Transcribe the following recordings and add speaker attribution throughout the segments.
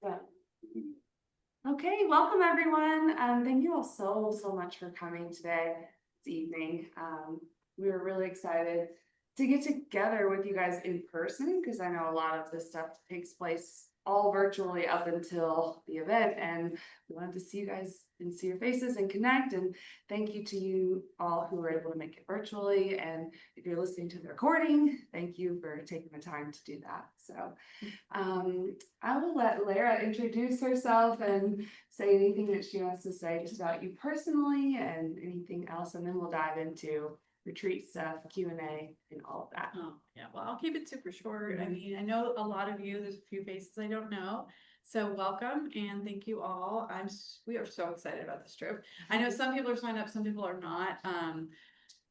Speaker 1: Yeah. Okay, welcome everyone. Thank you all so much for coming today, this evening. We were really excited to get together with you guys in person because I know a lot of this stuff takes place all virtually up until the event, and we wanted to see you guys and see your faces and connect. And thank you to you all who were able to make it virtually. And if you're listening to the recording, thank you for taking the time to do that. So I will let Lara introduce herself and say anything that she wants to say just about you personally and anything else, and then we'll dive into retreat stuff, Q&A, and all of that.
Speaker 2: Oh, yeah. Well, I'll keep it super short. I mean, I know a lot of you, there's a few faces I don't know. So welcome and thank you all. We are so excited about this trip. I know some people are signed up, some people are not.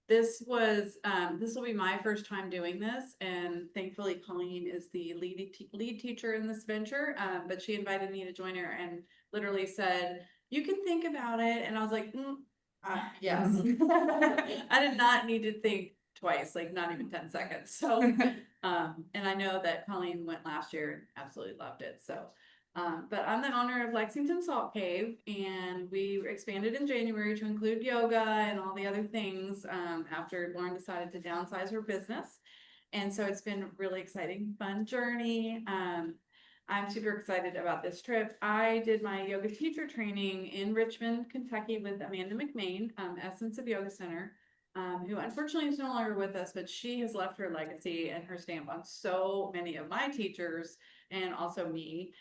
Speaker 2: This will be my first time doing this, and thankfully Colleen is the lead teacher in this venture. But she invited me to join her and literally said, "You can think about it," and I was like, "Yes." I did not need to think twice, like not even 10 seconds. So, and I know that Colleen went last year and absolutely loved it. So. But I'm the owner of Lexington Salt Cave, and we expanded in January to include yoga and all the other things after Lauren decided to downsize her business. And so it's been a really exciting, fun journey. I'm super excited about this trip. I did my yoga teacher training in Richmond, Kentucky with Amanda McMain, Essence of Yoga Center, who unfortunately is no longer with us, but she has left her legacy and her stamp on so many of my teachers and also me.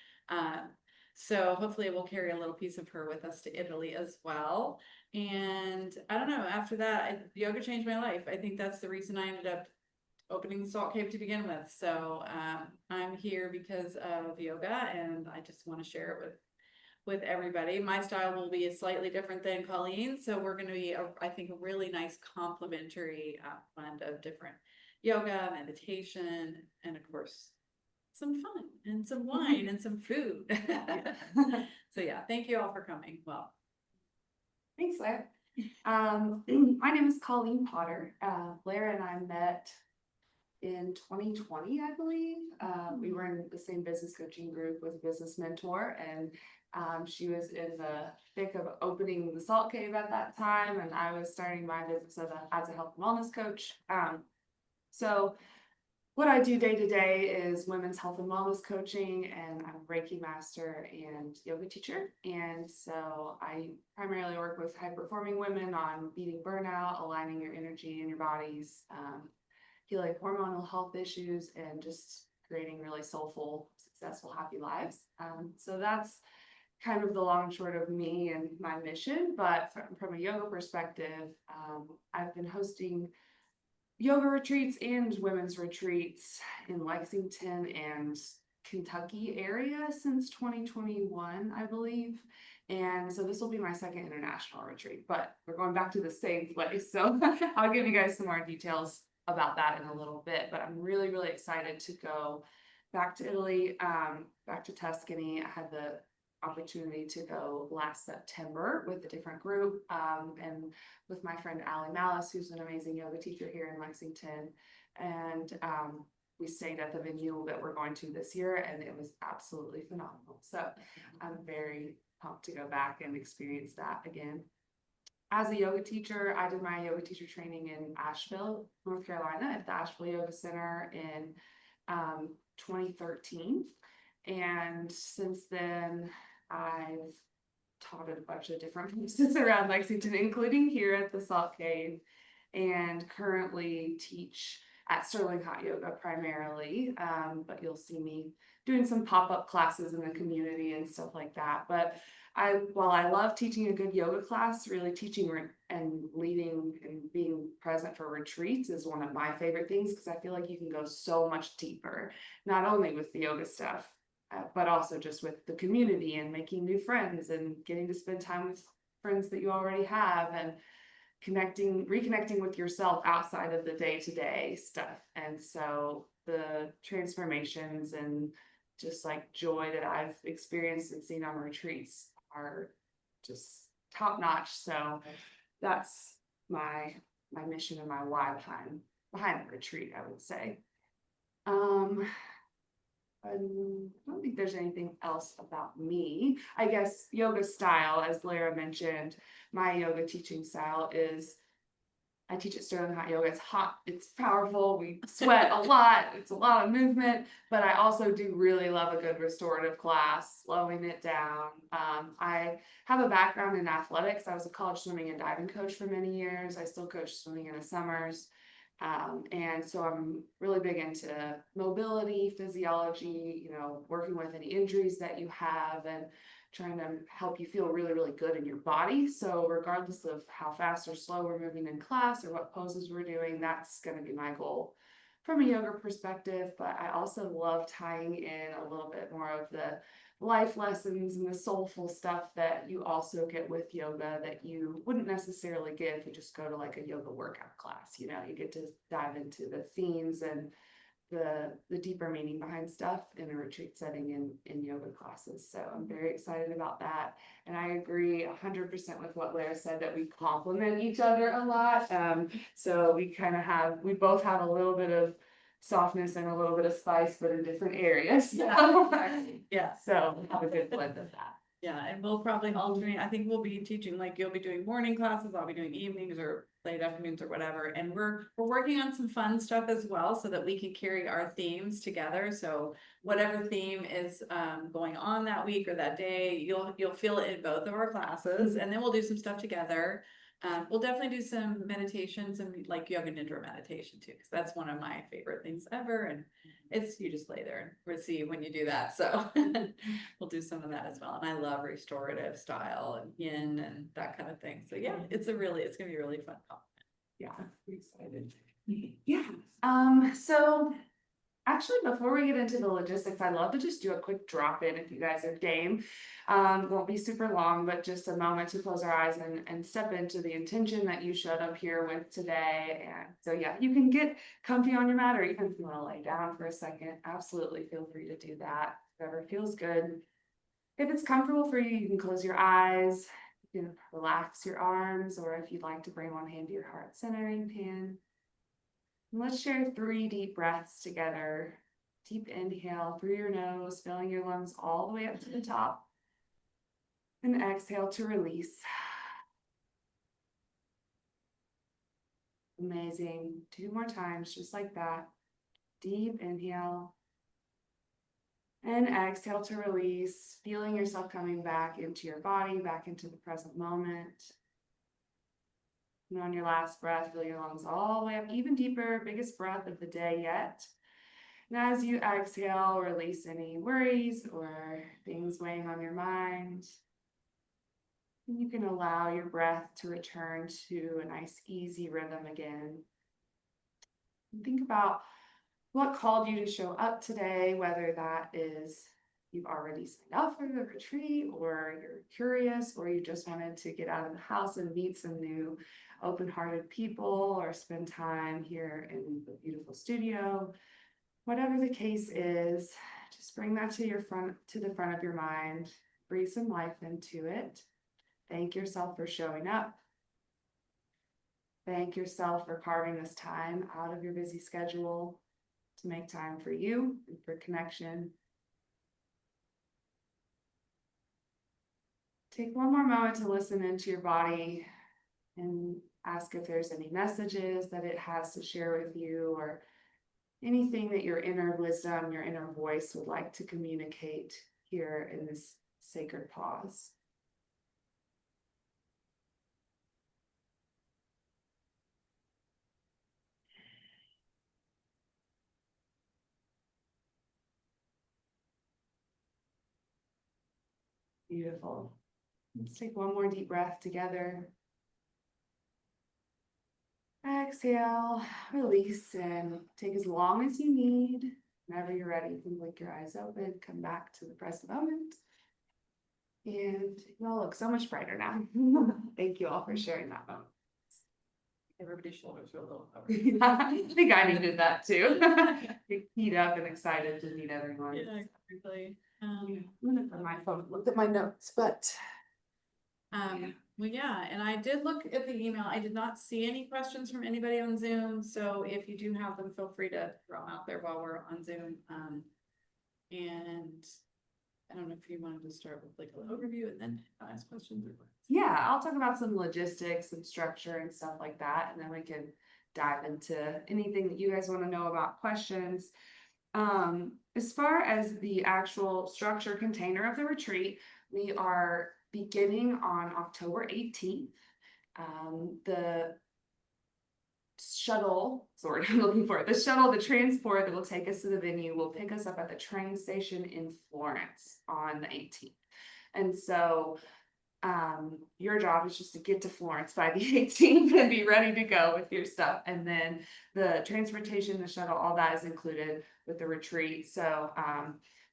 Speaker 2: So hopefully we'll carry a little piece of her with us to Italy as well. And I don't know, after that, yoga changed my life. I think that's the reason I ended up opening the Salt Cave to begin with. So I'm here because of yoga, and I just want to share it with everybody. My style will be slightly different than Colleen, so we're going to be, I think, a really nice complementary blend of different yoga, meditation, and of course, some fun and some wine and some food. So yeah, thank you all for coming. Well,
Speaker 1: Thanks, Lara. My name is Colleen Potter. Lara and I met in 2020, I believe. We were in the same business coaching group with a business mentor, and she was in the thick of opening the Salt Cave at that time, and I was starting my business as a health and wellness coach. So what I do day to day is women's health and wellness coaching, and I'm a Reiki master and yoga teacher. And so I primarily work with high performing women on beating burnout, aligning your energy and your bodies, healing hormonal health issues, and just creating really soulful, successful, happy lives. So that's kind of the long and short of me and my mission. But from a yoga perspective, I've been hosting yoga retreats and women's retreats in Lexington and Kentucky area since 2021, I believe. And so this will be my second international retreat, but we're going back to the same place. So I'll give you guys some more details about that in a little bit, but I'm really excited to go back to Italy, back to Tuscany. I had the opportunity to go last September with a different group, and with my friend Allie Malice, who's an amazing yoga teacher here in Lexington. And we stayed at the venue that we're going to this year, and it was absolutely phenomenal. So I'm very pumped to go back and experience that again. As a yoga teacher, I did my yoga teacher training in Asheville, North Carolina at the Asheville Yoga Center in 2013. And since then, I've taught at a bunch of different places around Lexington, including here at the Salt Cave, and currently teach at Sterling Hot Yoga primarily. But you'll see me doing some pop-up classes in the community and stuff like that. But while I love teaching a good yoga class, really teaching and leading and being present for retreats is one of my favorite things, because I feel like you can go so much deeper, not only with the yoga stuff, but also just with the community and making new friends and getting to spend time with friends that you already have, and reconnecting with yourself outside of the day-to-day stuff. And so the transformations and just like joy that I've experienced and seen on retreats are just top notch. So that's my mission and my why behind the retreat, I would say. I don't think there's anything else about me. I guess yoga style, as Lara mentioned, my yoga teaching style is I teach at Sterling Hot Yoga. It's hot, it's powerful, we sweat a lot, it's a lot of movement, but I also do really love a good restorative class, slowing it down. I have a background in athletics. I was a college swimming and diving coach for many years. I still coach swimming in the summers. And so I'm really big into mobility, physiology, working with any injuries that you have and trying to help you feel really, really good in your body. So regardless of how fast or slow we're moving in class or what poses we're doing, that's going to be my goal from a yoga perspective. But I also love tying in a little bit more of the life lessons and the soulful stuff that you also get with yoga that you wouldn't necessarily get if you just go to like a yoga workout class. You get to dive into the themes and the deeper meaning behind stuff in a retreat setting in yoga classes. So I'm very excited about that. And I agree 100% with what Lara said, that we complement each other a lot. So we both have a little bit of softness and a little bit of spice, but in different areas.
Speaker 2: Yeah.
Speaker 1: So have a good blend of that.
Speaker 2: Yeah, and we'll probably alternate. I think we'll be teaching, like you'll be doing morning classes, I'll be doing evenings or late afternoons or whatever. And we're working on some fun stuff as well so that we can carry our themes together. So whatever theme is going on that week or that day, you'll feel it in both of our classes, and then we'll do some stuff together. We'll definitely do some meditations and like yoga nidra meditation too, because that's one of my favorite things ever. And it's, you just lay there and receive when you do that. So we'll do some of that as well. And I love restorative style and yin and that kind of thing. So yeah, it's gonna be a really fun compliment.
Speaker 1: Yeah, I'm excited. So actually, before we get into the logistics, I'd love to just do a quick drop in if you guys are game. Won't be super long, but just a moment to close our eyes and step into the intention that you showed up here with today. And so yeah, you can get comfy on your mat, or even if you want to lay down for a second, absolutely feel free to do that. Whatever feels good. If it's comfortable for you, you can close your eyes, you can relax your arms, or if you'd like to bring one hand to your heart center, you can. Let's share 3 deep breaths together. Deep inhale through your nose, filling your lungs all the way up to the top. And exhale to release. Amazing. 2 more times, just like that. Deep inhale. And exhale to release, feeling yourself coming back into your body, back into the present moment. And on your last breath, fill your lungs all the way up, even deeper, biggest breath of the day yet. And as you exhale, release any worries or things weighing on your mind. And you can allow your breath to return to a nice, easy rhythm again. And think about what called you to show up today, whether that is you've already signed up for the retreat, or you're curious, or you just wanted to get out of the house and meet some new open-hearted people, or spend time here in the beautiful studio. Whatever the case is, just bring that to the front of your mind. Breathe some life into it. Thank yourself for showing up. Thank yourself for carving this time out of your busy schedule to make time for you and for connection. Take one more moment to listen into your body and ask if there's any messages that it has to share with you, or anything that your inner wisdom, your inner voice would like to communicate here in this sacred pause. Beautiful. Let's take one more deep breath together. Exhale, release, and take as long as you need. Whenever you're ready, you can blink your eyes open, come back to the present moment. And you all look so much brighter now. Thank you all for sharing that moment.
Speaker 2: Everybody's shoulders are a little over.
Speaker 1: I think I needed that too. Heat up and excited to meet everyone.
Speaker 2: Yeah, exactly.
Speaker 1: I'm gonna put my phone, look at my notes, but
Speaker 2: Well, yeah, and I did look at the email. I did not see any questions from anybody on Zoom. So if you do have them, feel free to throw them out there while we're on Zoom. And I don't know if you wanted to start with like an overview and then ask questions.
Speaker 1: Yeah, I'll talk about some logistics and structure and stuff like that, and then we can dive into anything that you guys want to know about questions. As far as the actual structure container of the retreat, we are beginning on October 18th. The shuttle, sorry, I'm looking for it. The shuttle, the transport that will take us to the venue will pick us up at the train station in Florence on the 18th. And so your job is just to get to Florence by the 18th and be ready to go with your stuff. And then the transportation, the shuttle, all that is included with the retreat. So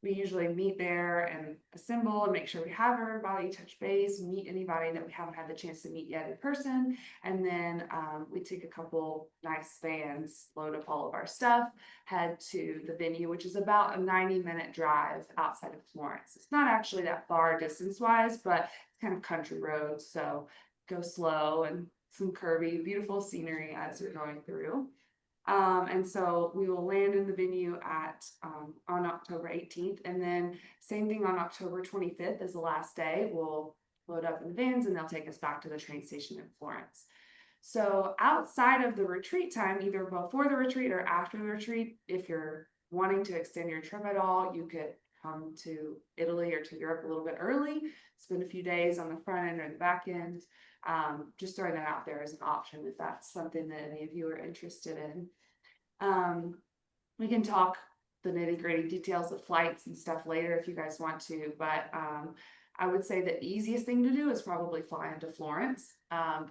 Speaker 1: we usually meet there and assemble and make sure we have everybody, touch base, meet anybody that we haven't had the chance to meet yet in person. And then we take a couple nice vans, load up all of our stuff, head to the venue, which is about a 90-minute drive outside of Florence. It's not actually that far distance-wise, but kind of country roads, so go slow and some curvy, beautiful scenery as you're going through. And so we will land in the venue at on October 18th, and then same thing on October 25th is the last day. We'll load up in the vans and they'll take us back to the train station in Florence. So outside of the retreat time, either before the retreat or after the retreat, if you're wanting to extend your trip at all, you could come to Italy or to Europe a little bit early, spend a few days on the front end or the back end. Just throwing that out there as an option if that's something that any of you are interested in. We can talk the nitty-gritty details of flights and stuff later if you guys want to, but I would say the easiest thing to do is probably fly into Florence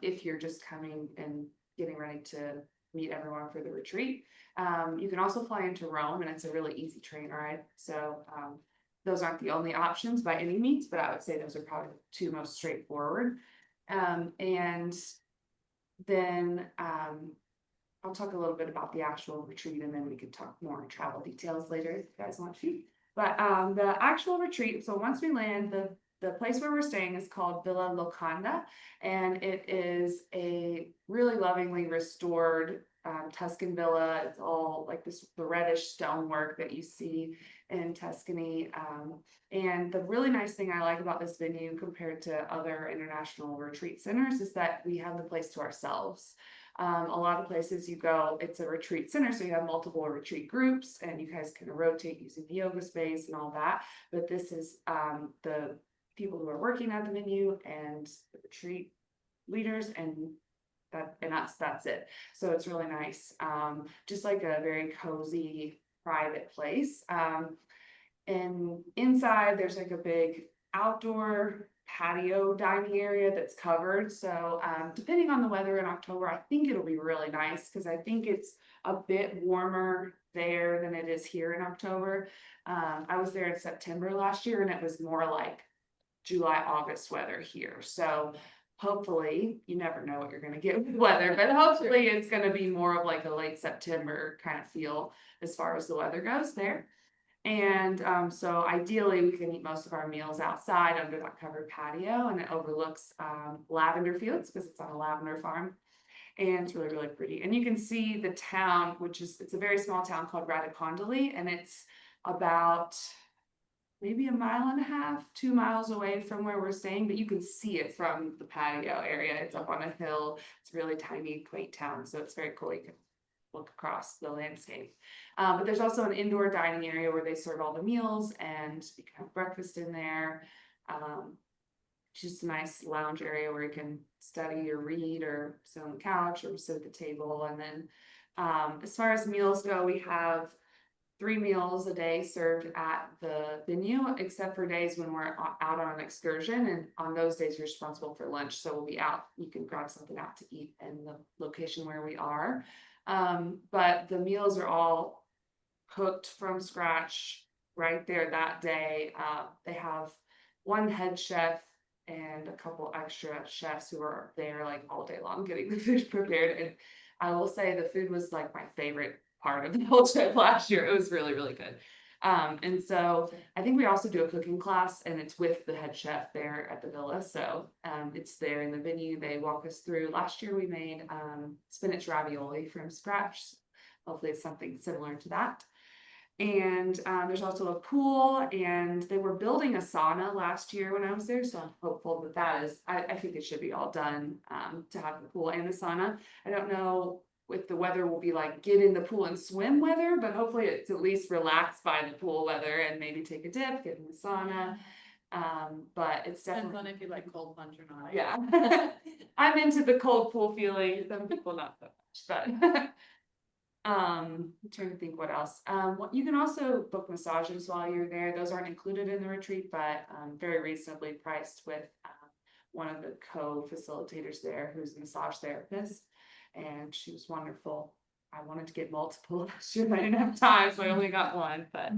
Speaker 1: if you're just coming and getting ready to meet everyone for the retreat. You can also fly into Rome, and it's a really easy train ride. So those aren't the only options by any means, but I would say those are probably the two most straightforward. And then I'll talk a little bit about the actual retreat, and then we can talk more travel details later if you guys want to. But the actual retreat, so once we land, the place where we're staying is called Villa Locanda, and it is a really lovingly restored Tuscan villa. It's all like this, the reddish stonework that you see in Tuscany. And the really nice thing I like about this venue compared to other international retreat centers is that we have the place to ourselves. A lot of places you go, it's a retreat center, so you have multiple retreat groups and you guys can rotate using the yoga space and all that. But this is the people who are working at the venue and the retreat leaders and us, that's it. So it's really nice. Just like a very cozy, private place. And inside there's like a big outdoor patio dining area that's covered. So depending on the weather in October, I think it'll be really nice because I think it's a bit warmer there than it is here in October. I was there in September last year and it was more like July, August weather here. So hopefully, you never know what you're going to get with weather, but hopefully it's going to be more of like a late September kind of feel as far as the weather goes there. And so ideally we can eat most of our meals outside under that covered patio, and it overlooks lavender fields because it's on a lavender farm. And it's really, really pretty. And you can see the town, it's a very small town called Radicondoli, and it's about maybe a mile and a half, 2 miles away from where we're staying, but you can see it from the patio area. It's up on a hill. It's a really tiny, quaint town, so it's very cool. You can look across the landscape. But there's also an indoor dining area where they serve all the meals and you can have breakfast in there. Just a nice lounge area where you can study or read or sit on the couch or sit at the table. And then as far as meals go, we have 3 meals a day served at the venue, except for days when we're out on an excursion. And on those days, you're responsible for lunch. So we'll be out. You can grab something out to eat in the location where we are. But the meals are all cooked from scratch right there that day. They have one head chef and a couple extra chefs who are there like all day long getting the food prepared. And I will say the food was like my favorite part of the whole trip last year. It was really, really good. And so I think we also do a cooking class, and it's with the head chef there at the villa. So it's there in the venue. They walk us through. Last year we made spinach ravioli from scratch. Hopefully it's something similar to that. And there's also a pool, and they were building a sauna last year when I was there, so I'm hopeful that I think it should be all done to have the pool and the sauna. I don't know if the weather will be like get in the pool and swim weather, but hopefully it's at least relaxed by the pool weather and maybe take a dip, get in the sauna. But it's
Speaker 2: Depends
Speaker 1: definitely,
Speaker 2: on if you like cold plunge or not.
Speaker 1: yeah. I'm into the cold pool feeling, some people not so much, but I'm trying to think what else. You can also book massages while you're there. Those aren't included in the retreat, but very reasonably priced with one of the co-facilitators there who's a massage therapist, and she was wonderful. I wanted to get multiple last year, but I didn't have time, so I only got one, but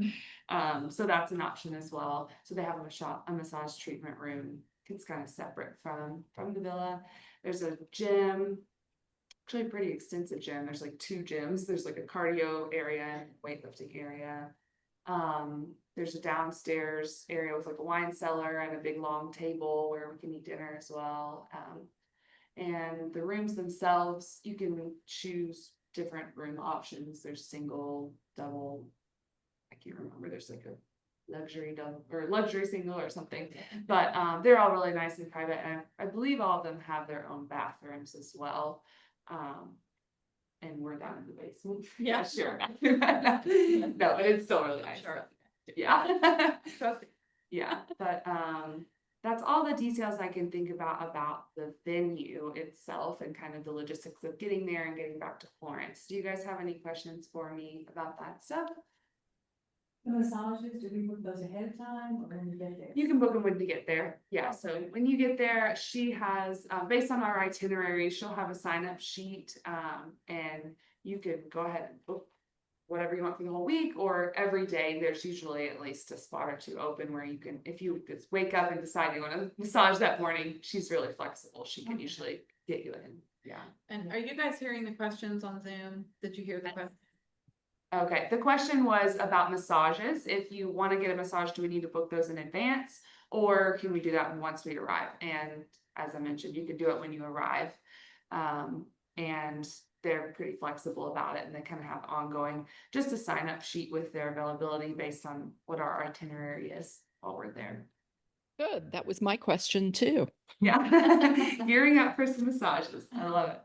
Speaker 1: so that's an option as well. So they have a massage treatment room. It's kind of separate from the villa. There's a gym, actually a pretty extensive gym. There's like 2 gyms. There's like a cardio area and weightlifting area. There's a downstairs area with like a wine cellar and a big long table where we can eat dinner as well. And the rooms themselves, you can choose different room options. There's single, double, I can't remember. There's like a luxury double or luxury single or something, but they're all really nice and private. And I believe all of them have their own bathrooms as well. And we're down in the basement.
Speaker 2: Yeah.
Speaker 1: Sure. No, but it's still really nice.
Speaker 2: Sure.
Speaker 1: Yeah. Yeah, but that's all the details I can think about the venue itself and kind of the logistics of getting there and getting back to Florence. Do you guys have any questions for me about that stuff?
Speaker 3: The massages, do we book those ahead of time or when we get there?
Speaker 1: You can book them when you get there. Yeah, so when you get there, she has, based on our itinerary, she'll have a sign-up sheet, and you can go ahead and book whatever you want for the whole week, or every day. There's usually at least a spot or 2 open where you can, if you just wake up and decide you want to massage that morning, she's really flexible. She can usually get you in. Yeah.
Speaker 2: And are you guys hearing the questions on Zoom? Did you hear the question?
Speaker 1: Okay, the question was about massages. If you want to get a massage, do we need to book those in advance, or can we do that once we arrive? And as I mentioned, you can do it when you arrive. And they're pretty flexible about it, and they kind of have ongoing, just a sign up sheet with their availability based on what our itinerary is while we're there.
Speaker 4: Good. That was my question too.
Speaker 1: Yeah, gearing up for some massages. I love it.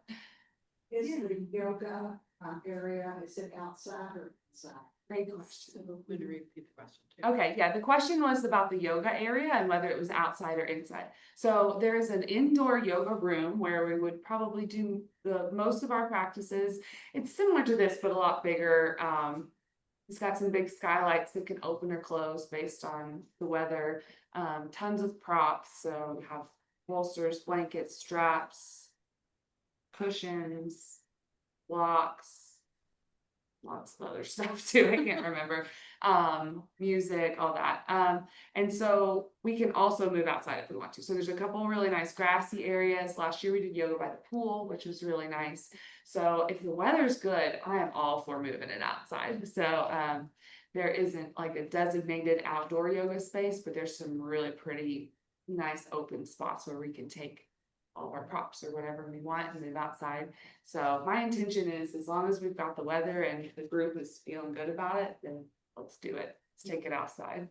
Speaker 3: Is the yoga area, is it outside or inside?
Speaker 1: Great question.
Speaker 2: Would you repeat the question too?
Speaker 1: Okay, yeah, the question was about the yoga area and whether it was outside or inside. So there is an indoor yoga room where we would probably do the most of our practices. It's similar to this, but a lot bigger. It's got some big skylights that can open or close based on the weather. Tons of props. So we have bolsters, blankets, straps, cushions, blocks, lots of other stuff too. I can't remember. Music, all that. And so we can also move outside if we want to. So there's a couple really nice grassy areas. Last year we did yoga by the pool, which was really nice. So if the weather's good, I am all for moving it outside. So there isn't like a designated outdoor yoga space, but there's some really pretty nice open spots where we can take all of our props or whatever we want and move outside. So my intention is, as long as we've got the weather and the group is feeling good about it, then let's do it. Let's take it outside.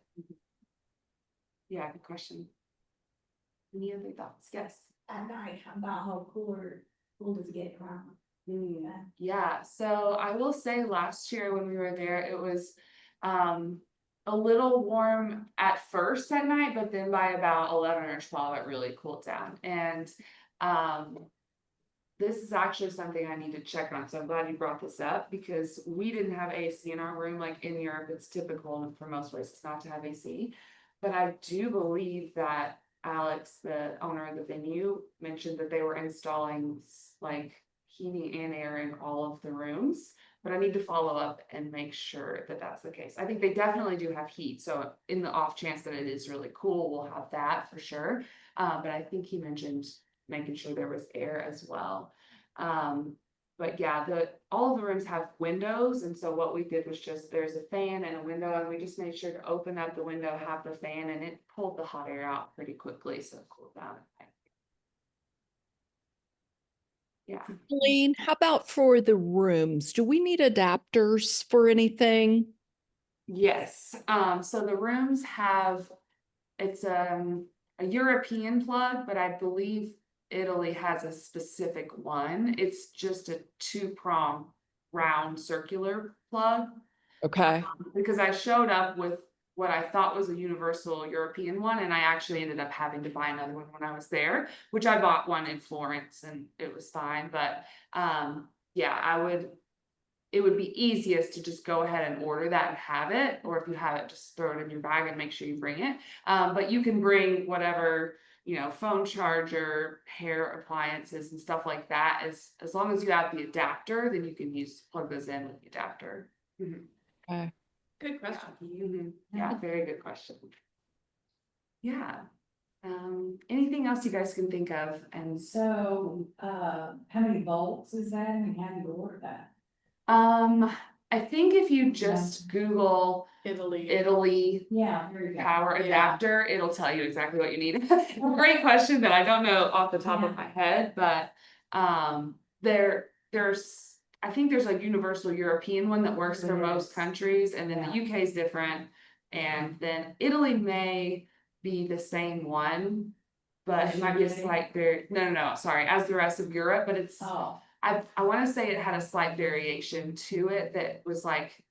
Speaker 1: Yeah, good question. Any other thoughts? Yes.
Speaker 3: At night, about how cool does it get around?
Speaker 1: Yeah, so I will say last year when we were there, it was a little warm at first at night, but then by about 11 or 12, it really cooled down. And this is actually something I need to check on. So I'm glad you brought this up, because we didn't have AC in our room. Like in Europe, it's typical for most places not to have AC. But I do believe that Alex, the owner of the venue, mentioned that they were installing like heating and air in all of the rooms. But I need to follow up and make sure that that's the case. I think they definitely do have heat. So in the off chance that it is really cool, we'll have that for sure. But I think he mentioned making sure there was air as well. But yeah, all of the rooms have windows. And so what we did was just, there's a fan and a window, and we just made sure to open up the window, have the fan, and it pulled the hot air out pretty quickly. So it cooled down. Yeah.
Speaker 4: Colleen, how about for the rooms? Do we need adapters for anything?
Speaker 1: Yes, so the rooms have, it's a European plug, but I believe Italy has a specific one. It's just a two-prong round circular plug.
Speaker 4: Okay.
Speaker 1: Because I showed up with what I thought was a universal European one, and I actually ended up having to buy another one when I was there, which I bought one in Florence and it was fine, but yeah, it would be easiest to just go ahead and order that and have it, or if you have it, just throw it in your bag and make sure you bring it. But you can bring whatever, phone charger, hair appliances and stuff like that. As long as you have the adapter, then you can plug those in with the adapter.
Speaker 4: Okay.
Speaker 2: Good question.
Speaker 1: Yeah, very good question. Yeah. Anything else you guys can think of? And
Speaker 3: So, how many volts is that and how do you order that?
Speaker 1: I think if you just Google Italy
Speaker 3: Yeah, here you go.
Speaker 1: power
Speaker 2: Yeah.
Speaker 1: adapter, it'll tell you exactly what you need. Great question that I don't know off the top of my head, but there's I think there's a universal European one that works for
Speaker 3: There
Speaker 1: most
Speaker 3: is.
Speaker 1: countries, and then
Speaker 3: Yeah.
Speaker 1: the UK is different, and then Italy may be the same one, but
Speaker 3: As
Speaker 1: it might be a
Speaker 3: UK?
Speaker 1: slight no, sorry, as the rest of Europe, but it's
Speaker 3: Oh,
Speaker 1: I want to say it had a slight variation to it that was like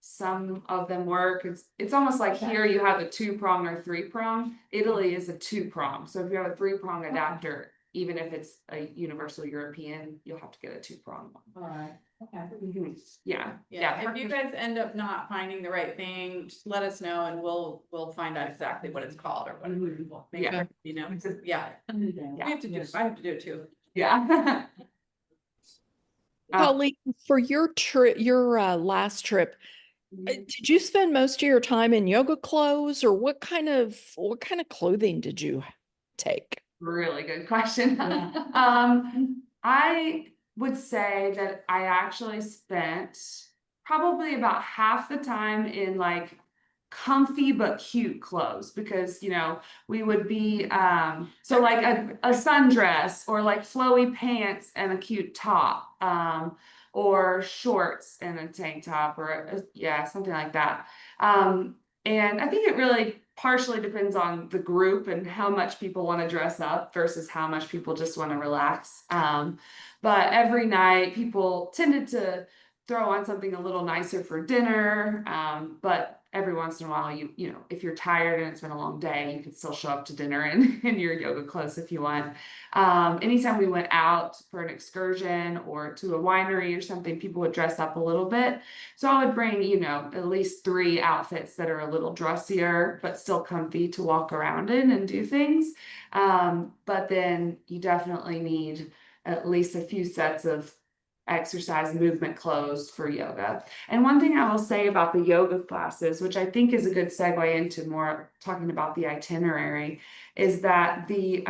Speaker 1: some of them work. It's almost like
Speaker 3: Okay.
Speaker 1: here you have a 2-prong or 3-prong. Italy is a 2-prong. So if you have a 3-prong adapter, even if it's a universal European, you'll have to get a 2-prong one.
Speaker 3: all right, okay.
Speaker 1: Yeah.
Speaker 2: Yeah, if you guys end up not finding the right thing, just let us know and we'll find out exactly what it's called or what we'll make
Speaker 1: Yeah.
Speaker 2: sure, yeah. We have to do, I have to do it too.
Speaker 1: Yeah.
Speaker 4: Colleen, for your trip, your last trip, did you spend most of your time in yoga clothes, or what kind of clothing did you take?
Speaker 1: Really good question.
Speaker 3: Yeah.
Speaker 1: I would say that I actually spent probably about half the time in like comfy but cute clothes because we would be so like a sundress or like flowy pants and a cute top or shorts and a tank top or yeah, something like that. And I think it really partially depends on the group and how much people want to dress up versus how much people just want to relax. But every night people tended to throw on something a little nicer for dinner. But every once in a while, if you're tired and it's been a long day, you can still show up to dinner in your yoga clothes if you want. Anytime we went out for an excursion or to a winery or something, people would dress up a little bit. So I would bring, at least 3 outfits that are a little dressier, but still comfy to walk around in and do things. But then you definitely need at least a few sets of exercise movement clothes for yoga. And one thing I will say about the yoga classes, which I think is a good segue into more talking about the itinerary, is that the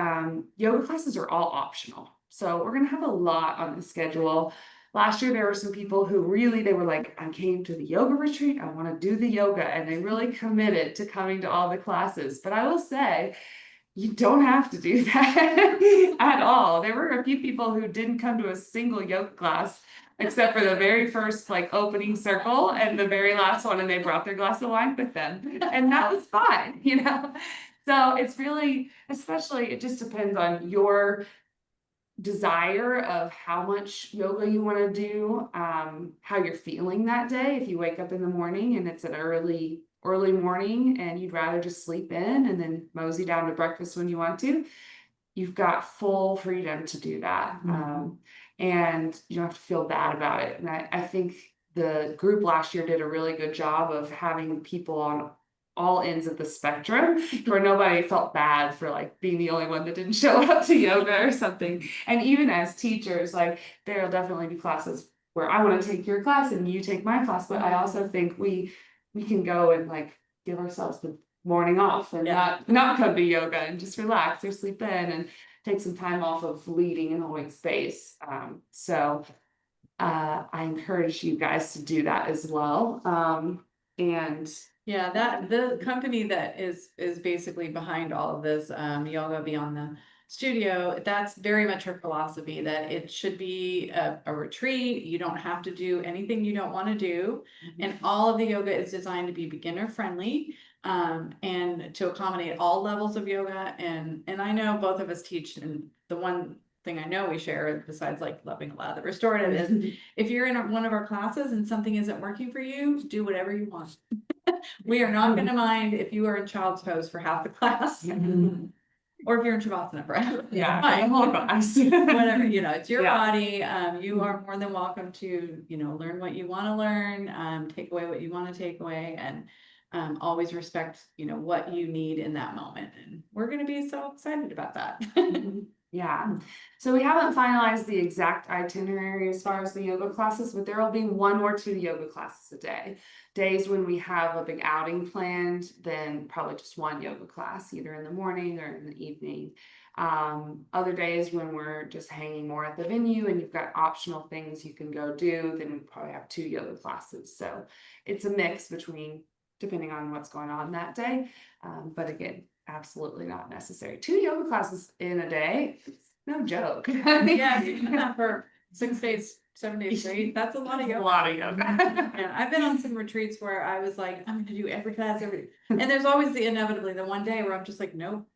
Speaker 1: yoga classes are all optional. So we're going to have a lot on the schedule. Last year, there were some people who they were like, I came to the yoga retreat, I want to do the yoga, and they really committed to coming to all the classes. But I will say, you don't have to do that at all. There were a few people who didn't come to a single yoga class except for the very first like opening circle and the very last one, and they brought their glass of wine with them. And that was fine, So it's really, especially, it just depends on your desire of how much yoga you want to do, how you're feeling that day. If you wake up in the morning and it's an early morning and you'd rather just sleep in and then mosey down to breakfast when you want to, you've got full freedom to do that. And you don't have to feel bad about it. And I think the group last year did a really good job of having people on all ends of the spectrum where nobody felt bad for like being the only one that didn't show up to yoga or something. And even as teachers, like there'll definitely be classes where I want to take your class and you take my class, but I also think we can go and like give ourselves the morning off and not come to yoga and just relax or sleep in and take some time off of leading and holding space. So I encourage you guys to do that as well. And
Speaker 2: yeah, that the company that is basically behind all of this, Yoga Beyond studio, that's very much her philosophy, that it should be a retreat. You don't have to do anything you don't want to do. And all of the yoga is designed to be beginner friendly, and to accommodate all levels of yoga. And I know both of us teach, and the one thing I know we share, besides like loving a lot of the restorative, is if you're in one of our classes and something isn't working for you, do whatever you want. We are not going to mind if you are in child's pose for half the class. Or if you're in Shavasana, right?
Speaker 1: Yeah,
Speaker 2: Fine.
Speaker 1: the whole class.
Speaker 2: Whatever, it's your
Speaker 1: Yeah.
Speaker 2: body. You are more than welcome to, learn what you want to learn, take away what you want to take away, and always respect, what you need in that moment. And we're going to be so excited about that.
Speaker 1: Yeah, so we haven't finalized the exact itinerary as far as the yoga classes, but there will be 1 or 2 yoga classes a day. Days when we have a big outing planned, then probably just 1 yoga class, either in the morning or in the evening. Other days when we're just hanging more at the venue and you've got optional things you can go do, then we probably have 2 yoga classes. So it's a mix between, depending on what's going on that day. But again, absolutely not necessary. 2 yoga classes in a day, it's no joke.
Speaker 2: Yeah, you do that for 6 days, 7 days straight. That's a lot of
Speaker 1: A
Speaker 2: yoga.
Speaker 1: lot of yoga.
Speaker 2: Yeah, I've been on some retreats where I was like, I'm gonna do every class, and there's always inevitably the one day where I'm just like, nope.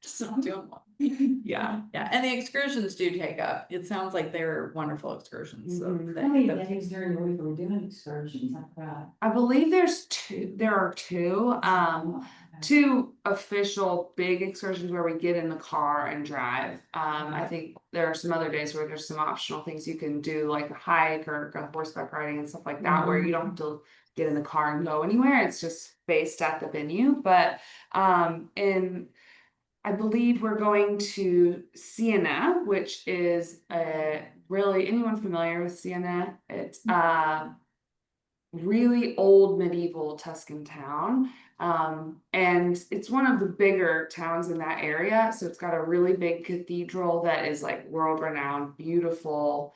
Speaker 2: Just not doing one.
Speaker 1: Yeah.
Speaker 2: Yeah, and the excursions do take up. It sounds like they're wonderful excursions. So
Speaker 1: Mhm.
Speaker 3: How many days during the week are we doing excursions? I forgot.
Speaker 1: I believe there are 2. 2 official big excursions where we get in the car and drive. I think there are some other days where there's some optional things you can do, like a hike or go horseback riding and stuff like that, where you don't have to get in the car and go anywhere. It's just based at the venue. But I believe we're going to Siena, which is really, anyone familiar with Siena? It's really old medieval Tuscan town. And it's one of the bigger towns in that area. So it's got a really big cathedral that is like world renowned, beautiful.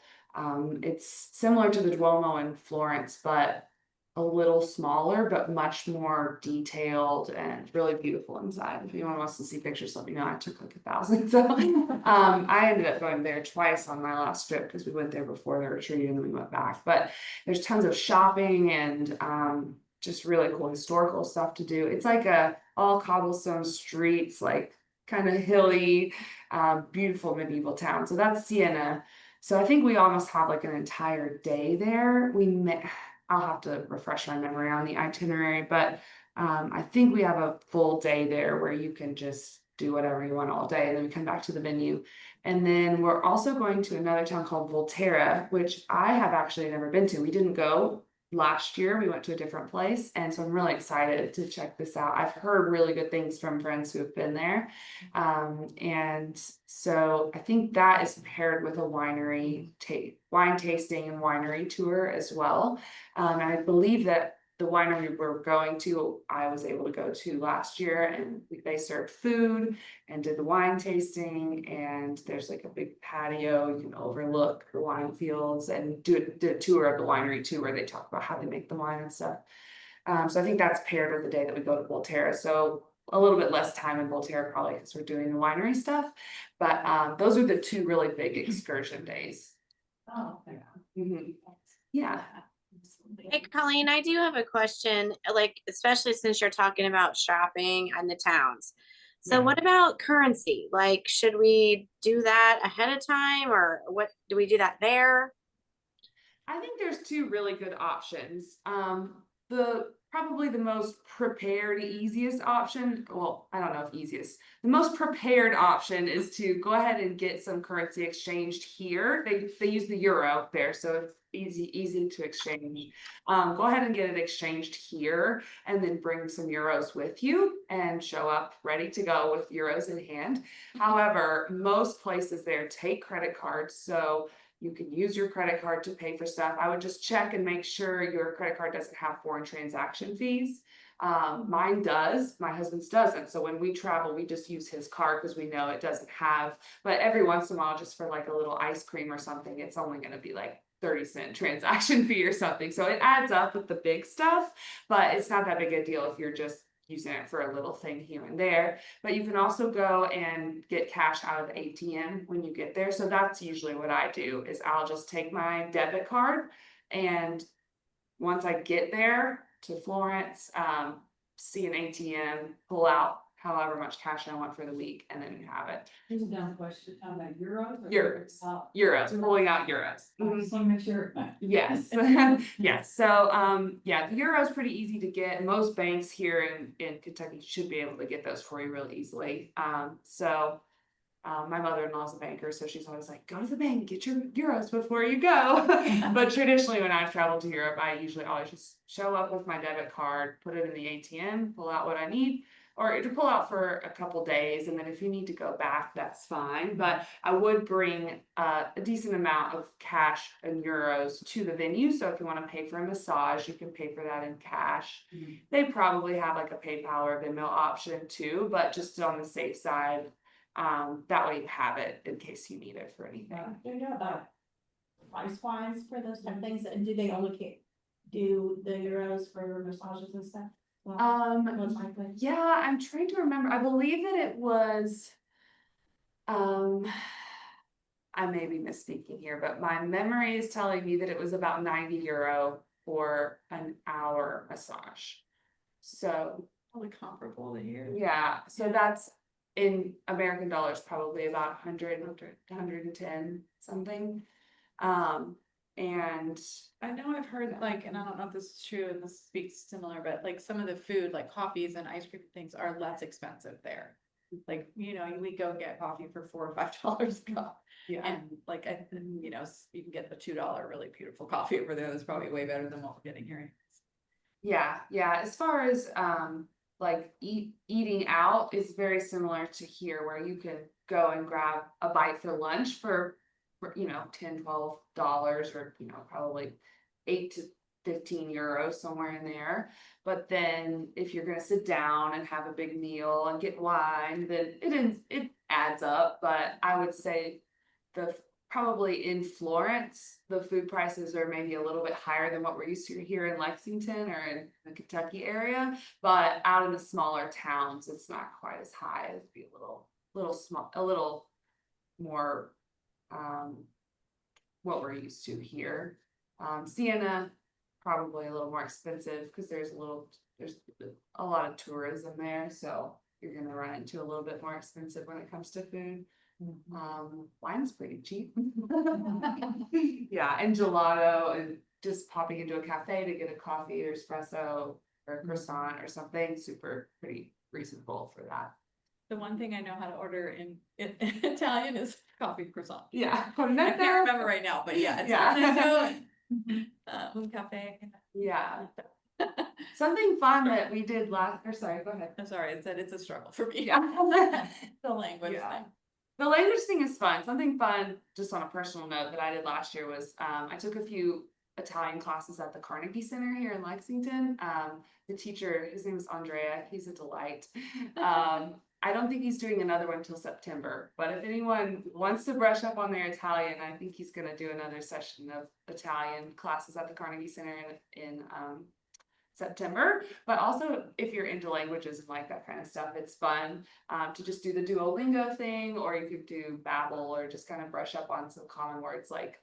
Speaker 1: It's similar to the Duomo in Florence, but a little smaller, but much more detailed and really beautiful inside. If anyone wants to see pictures, let me know. I took like 1,000. So I ended up going there twice on my last trip because we went there before the retreat and then we went back. But there's tons of shopping and just really cool historical stuff to do. It's like all cobblestone streets, like kind of hilly, beautiful medieval town. So that's Siena. So I think we almost have like an entire day there. I'll have to refresh my memory on the itinerary, but I think we have a full day there where you can just do whatever you want all day, and then we come back to the venue. And then we're also going to another town called Volterra, which I have actually never been to. We didn't go last year, we went to a different place, and so I'm really excited to check this out. I've heard really good things from friends who have been there, and so I think that is paired with a wine tasting and winery tour as well. I believe that the winery we're going to, I was able to go to last year, and they served food and did the wine tasting, and there's like a big patio, you can overlook the wine fields and do a tour of the winery too, where they talk about how they make the wine and stuff. So I think that's paired with the day that we go to Volterra. So a little bit less time in Volterra probably because we're doing the winery stuff, but those are the 2 really big excursion days.
Speaker 3: Oh, okay.
Speaker 1: Mhm. Yeah.
Speaker 5: Hey, Colleen, I do have a question, like, especially since you're talking about shopping and the towns. So
Speaker 1: Yeah.
Speaker 5: what about currency? Like, should we do that ahead of time, or what, do we do that there?
Speaker 1: I think there's 2 really good options. Probably the most prepared, easiest option. Well, I don't know if easiest. The most prepared option is to go ahead and get some currency exchanged here. They use the euro there, so it's easy to exchange. Go ahead and get it exchanged here, and then bring some euros with you and show up ready to go with euros in hand. However, most places there take credit cards, so you can use your credit card to pay for stuff. I would just check and make sure your credit card doesn't have foreign transaction fees. Mine does, my husband's doesn't. So when we travel, we just use his card because we know it doesn't have, but every once in a while, just for like a little ice cream or something, it's only going to be like 30-cent transaction fee or something. So it adds up with the big stuff, but it's not that big a deal if you're just using it for a little thing here and there. But you can also go and get cash out of the ATM when you get there. So that's usually what I do is I'll just take my debit card, and once I get there to Florence, see an ATM, pull out however much cash I want for the week, and then you have it.
Speaker 3: Here's a dumb question, about euros? or-
Speaker 1: Euros. Euros, pulling out euros.
Speaker 3: I just wanna make sure.
Speaker 1: Yes, yes, so, yeah, the euro is pretty easy to get, most banks here in Kentucky should be able to get those for you really easily, my mother-in-law's a banker, so she's always like, go to the bank, get your euros before you go. But traditionally, when I've traveled to Europe, I usually always just show up with my debit card, put it in the ATM, pull out what I need, or to pull out for a couple days, and then if you need to go back, that's fine. But I would bring a decent amount of cash and euros to the venue. So if you want to pay for a massage, you can pay for that in cash. They probably have like a PayPal or Venmo option too, but just on the safe side, that way you have it in case you need it for anything.
Speaker 6: Do you know about price wise for those type of things, and do they only do the euros for massages and stuff? Well, most likely.
Speaker 1: Yeah, I'm trying to remember. I believe that it was, I may be misspeaking here, but my memory is telling me that it was about 90 euro for an hour massage. So,
Speaker 2: Probably comparable to here.
Speaker 1: yeah, so that's in American dollars, probably about 100, 110 something. And
Speaker 2: I know I've heard like, and I don't know if this is true and this speaks similar, but like some of the food, like coffees and ice cream things are less expensive there. Like, you know, we go get coffee for $4 or $5 a cup.
Speaker 1: yeah.
Speaker 2: And like, you know, you can get the $2 really beautiful coffee over there. That's probably way better than what we're getting here.
Speaker 1: Yeah, as far as like eating out is very similar to here, where you can go and grab a bite for lunch for you know, $10, $12, or you know, probably 8 to 15 euros, somewhere in there. But then if you're gonna sit down and have a big meal and get wine, then it adds up. But I would say probably in Florence, the food prices are maybe a little bit higher than what we're used to here in Lexington or in the Kentucky area. But out in the smaller towns, it's not quite as high. It'd be a little more what we're used to here. Siena, probably a little more expensive because there's a lot of tourism there, so you're gonna run into a little bit more expensive when it comes to food. Wine's pretty cheap. Yeah, and gelato, and just popping into a cafe to get a coffee or espresso or a croissant or something, pretty reasonable for that.
Speaker 2: The one thing I know how to order in Italian is coffee croissant.
Speaker 1: Yeah.
Speaker 2: I can't remember right now, but yeah. It's
Speaker 1: Yeah.
Speaker 2: un cafe.
Speaker 1: Yeah. Something fun that we did sorry, go ahead.
Speaker 2: I'm sorry, I said it's a struggle for me.
Speaker 1: Yeah.
Speaker 2: The language
Speaker 1: Yeah.
Speaker 2: thing.
Speaker 1: The language thing is fun. Something fun, just on a personal note, that I did last year was I took a few Italian classes at the Carnegie Center here in Lexington. The teacher, his name is Andrea. He's a delight. I don't think he's doing another one till September, but if anyone wants to brush up on their Italian, I think he's going to do another session of Italian classes at the Carnegie Center in September. But also, if you're into languages and like that kind of stuff, it's fun to just do the Duolingo thing, or you could do Babbel, or just kind of brush up on some common words like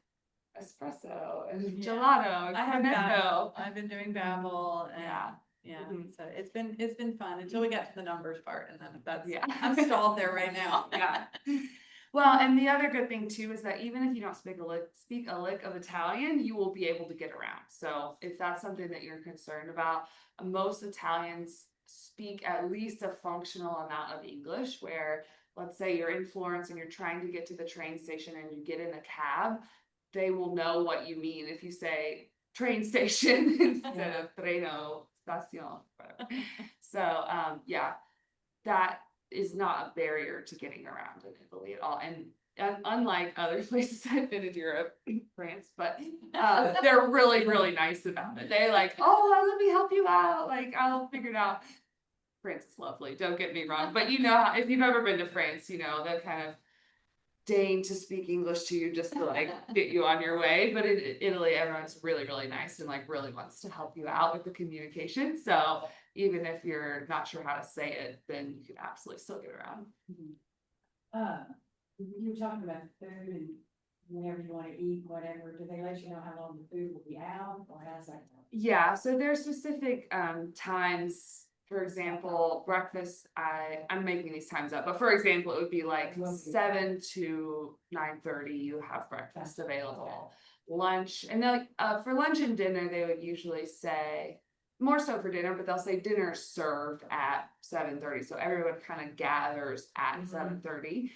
Speaker 1: espresso and gelato and
Speaker 2: I have
Speaker 1: cornetto.
Speaker 2: Babbel. I've been doing Babbel and
Speaker 1: Yeah.
Speaker 2: so it's been fun until we get to the numbers part, and then I'm
Speaker 1: Yeah.
Speaker 2: stalled there right now.
Speaker 1: Yeah. Well, and the other good thing too is that even if you don't speak a lick of Italian, you will be able to get around. So if that's something that you're concerned about, most Italians speak at least a functional amount of English, where let's say you're in Florence and you're trying to get to the train station and you get in a cab, they will know what you mean if you say train station instead of treno, stazione, whatever. So yeah, that is not a barrier to getting around in Italy at all. And unlike other places I've been in Europe, France, but they're really, really nice about it. They're like, oh, let me help you out. Like, I'll figure it out. France is lovely, don't get me wrong. But you know, if you've ever been to France, you know, they'll kind of deign to speak English to you just to like get you on your way. But in Italy, everyone's really, really nice and like really wants to help you out with the communication. So even if you're not sure how to say it, then you can absolutely still get around.
Speaker 3: You were talking about food and whenever you wanna eat, whatever, do they let you know how long the food will be out, or how's that?
Speaker 1: Yeah, so there's specific times. For example, breakfast, I'm making these times up, but for example, it would be like 7 to 9:30, you have breakfast available. Lunch, and then like for lunch and dinner, they would usually say, more so for dinner, but they'll say dinner served at 7:30. So everyone kind of gathers at 7:30.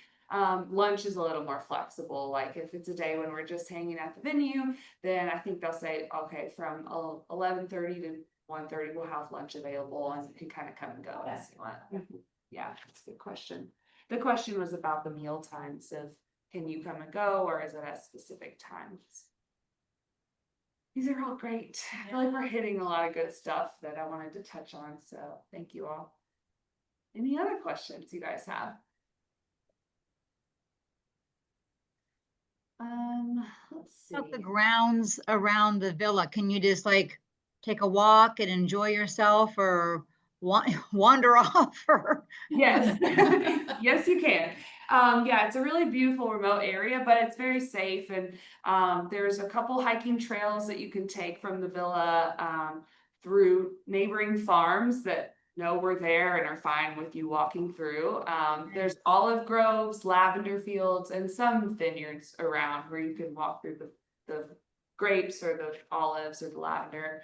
Speaker 1: Lunch is a little more flexible. Like if it's a day when we're just hanging at the venue, then I think they'll say, okay, from 11:30 to 1:30, we'll have lunch available and you can kind of come and go as you want. Yeah, that's a good question. The question was about the meal times of can you come and go, or is it at specific times? These are all great. I feel like we're hitting a lot of good stuff that I wanted to touch on. So thank you all. Any other questions you guys have? Let's see.
Speaker 7: About the grounds around the villa, can you just like take a walk and enjoy yourself, or wander off, or?
Speaker 1: Yes, yes, you can. Yeah, it's a really beautiful remote area, but it's very safe. And there's a couple hiking trails that you can take from the villa through neighboring farms that know we're there and are fine with you walking through. There's olive groves, lavender fields, and some vineyards around where you can walk through the grapes or the olives or the lavender.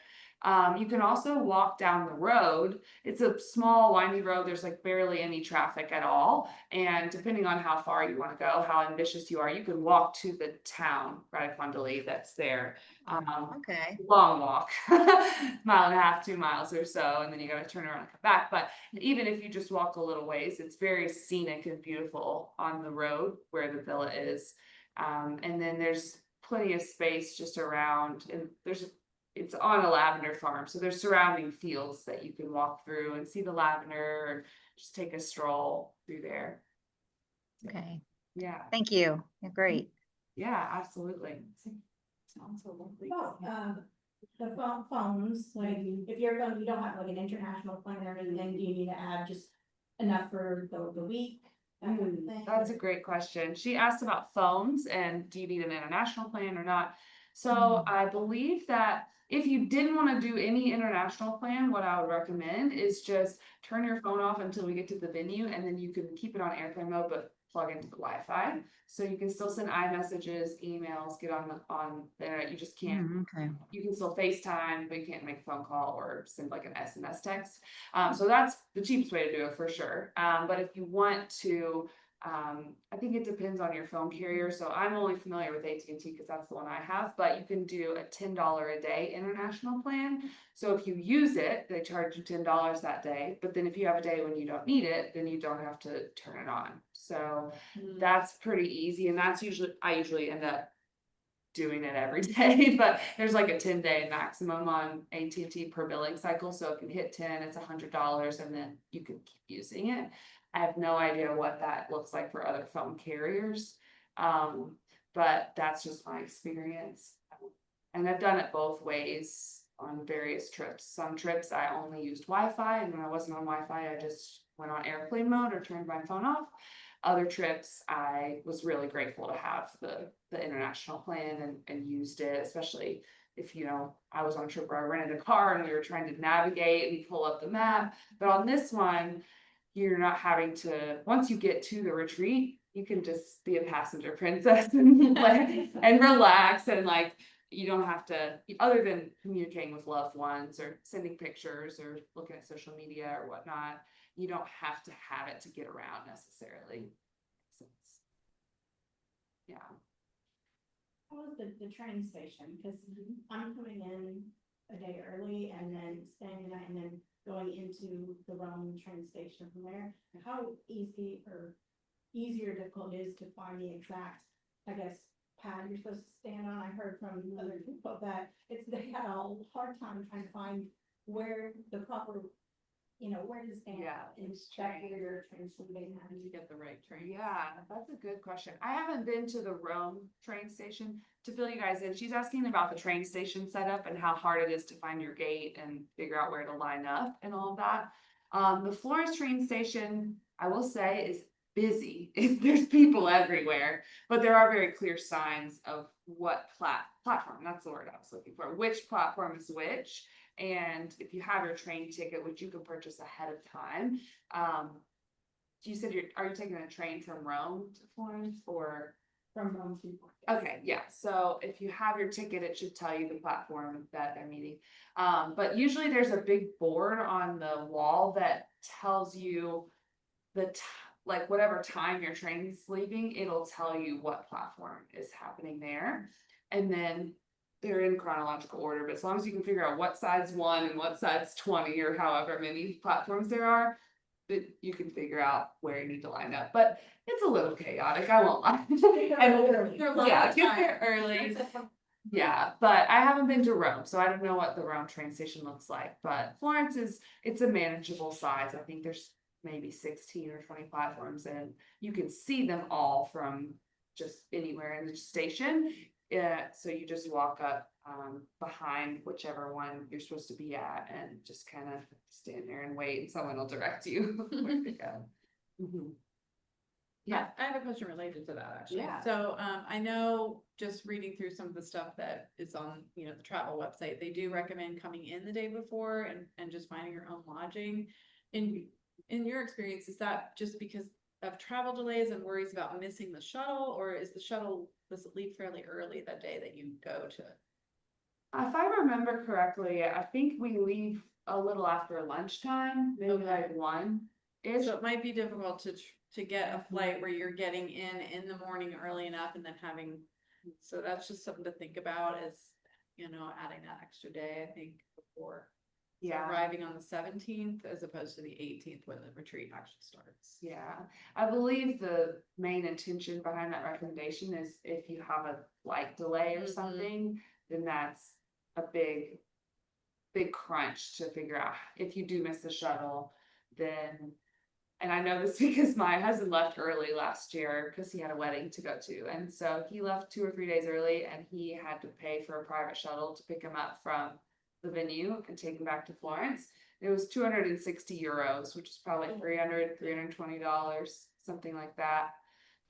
Speaker 1: You can also walk down the road. It's a small windy road. There's like barely any traffic at all. And depending on how far you want to go, how ambitious you are, you can walk to the town, Radicondoli, that's there.
Speaker 7: Okay.
Speaker 1: Long walk, 1.5 miles, 2 miles or so, and then you got to turn around and come back. But even if you just walk a little ways, it's very scenic and beautiful on the road where the villa is. And then there's plenty of space just around, and it's on a lavender farm, so there's surrounding fields that you can walk through and see the lavender, or just take a stroll through there.
Speaker 7: Okay.
Speaker 1: Yeah,
Speaker 7: Thank you. You're great.
Speaker 1: yeah, absolutely. Sounds so lovely.
Speaker 6: The phones, like, if you're going, you don't have like an international plan or anything, do you need to add just enough for the week? That kind of thing?
Speaker 1: That's a great question. She asked about phones and do you need an international plan or not? So I believe that if you didn't want to do any international plan, what I would recommend is just turn your phone off until we get to the venue, and then you can keep it on airplane mode, but plug into the Wi-Fi. So you can still send iMessages, emails, get on the internet. You just can't.
Speaker 7: Okay.
Speaker 1: You can still FaceTime, but you can't make a phone call or send like an SMS text. So that's the cheapest way to do it for sure. But if you want to, I think it depends on your phone carrier. So I'm only familiar with AT&T because that's the one I have, but you can do a $10 a day international plan. So if you use it, they charge you $10 that day. But then if you have a day when you don't need it, then you don't have to turn it on. So that's pretty easy. And that's I usually end up doing it every day, but there's like a 10-day maximum on AT&T per billing cycle. So if you hit 10, it's $100, and then you can keep using it. I have no idea what that looks like for other phone carriers. But that's just my experience. And I've done it both ways on various trips. Some trips I only used Wi-Fi, and when I wasn't on Wi-Fi, I just went on airplane mode or turned my phone off. Other trips, I was really grateful to have the international plan and used it, especially if, I was on a trip where I rented a car and we were trying to navigate and pull up the map. But on this one, you're not having to, once you get to the retreat, you can just be a passenger princess and relax, and like, you don't have to, other than communicating with loved ones or sending pictures or looking at social media or whatnot, you don't have to have it to get around necessarily. Yeah.
Speaker 6: How was the train station? Because I'm coming in a day early and then staying the night and then going into the Rome train station from there. How easy or easier or difficult it is to find the exact, I guess, pad you're supposed to stand on? I heard from other people that they had a hard time trying to find where the proper you know, where to stand.
Speaker 1: Yeah,
Speaker 6: And
Speaker 1: it's
Speaker 6: check
Speaker 1: train.
Speaker 6: where your train's leaving.
Speaker 2: How did you get the right train?
Speaker 1: Yeah, that's a good question. I haven't been to the Rome train station. To fill you guys in, she's asking about the train station setup and how hard it is to find your gate and figure out where to line up and all of that. The Florence train station, I will say, is busy. There's people everywhere, but there are very clear signs of what platform, that's the word I was looking for, which platform is which. And if you have your train ticket, which you can purchase ahead of time, you said are you taking a train from Rome to Florence or?
Speaker 6: From Rome to.
Speaker 1: Okay, yeah, so if you have your ticket, it should tell you the platform that they're meeting. But usually there's a big board on the wall that tells you like whatever time your train's leaving, it'll tell you what platform is happening there. And then they're in chronological order, but as long as you can figure out what side's 1 and what side's 20 or however many platforms there are, that you can figure out where you need to line up. But it's a little chaotic, I won't lie. Yeah, get there early. Yeah, but I haven't been to Rome, so I don't know what the Rome train station looks like. But Florence it's a manageable size. I think there's maybe 16 or 20 platforms, and you can see them all from just anywhere in the station. Yeah, so you just walk up behind whichever one you're supposed to be at and just kind of stand there and wait, and someone will direct you where to go. Mhm.
Speaker 2: Yeah, I have a question related to that actually.
Speaker 1: Yeah.
Speaker 2: So I know just reading through some of the stuff that is on, you know, the travel website, they do recommend coming in the day before and just finding your own lodging. In your experience, is that just because of travel delays and worries about missing the shuttle, or is the shuttle, does it leave fairly early that day that you go to?
Speaker 1: If I remember correctly, I think we leave a little after lunchtime, maybe
Speaker 2: Okay.
Speaker 1: like 1-ish.
Speaker 2: So it might be difficult to get a flight where you're getting in the morning early enough and then having, so that's just something to think about is, you know, adding that extra day, I think, before. So
Speaker 1: Yeah.
Speaker 2: arriving on the 17th as opposed to the 18th when the retreat actually starts.
Speaker 1: Yeah, I believe the main intention behind that recommendation is if you have a flight delay or
Speaker 2: Mhm.
Speaker 1: something, then that's a big crunch to figure out. If you do miss the shuttle, then, and I know this because my husband left early last year because he had a wedding to go to. And so he left 2 or 3 days early, and he had to pay for a private shuttle to pick him up from the venue and take him back to Florence. It was 260 euros, which is probably $320, something like that.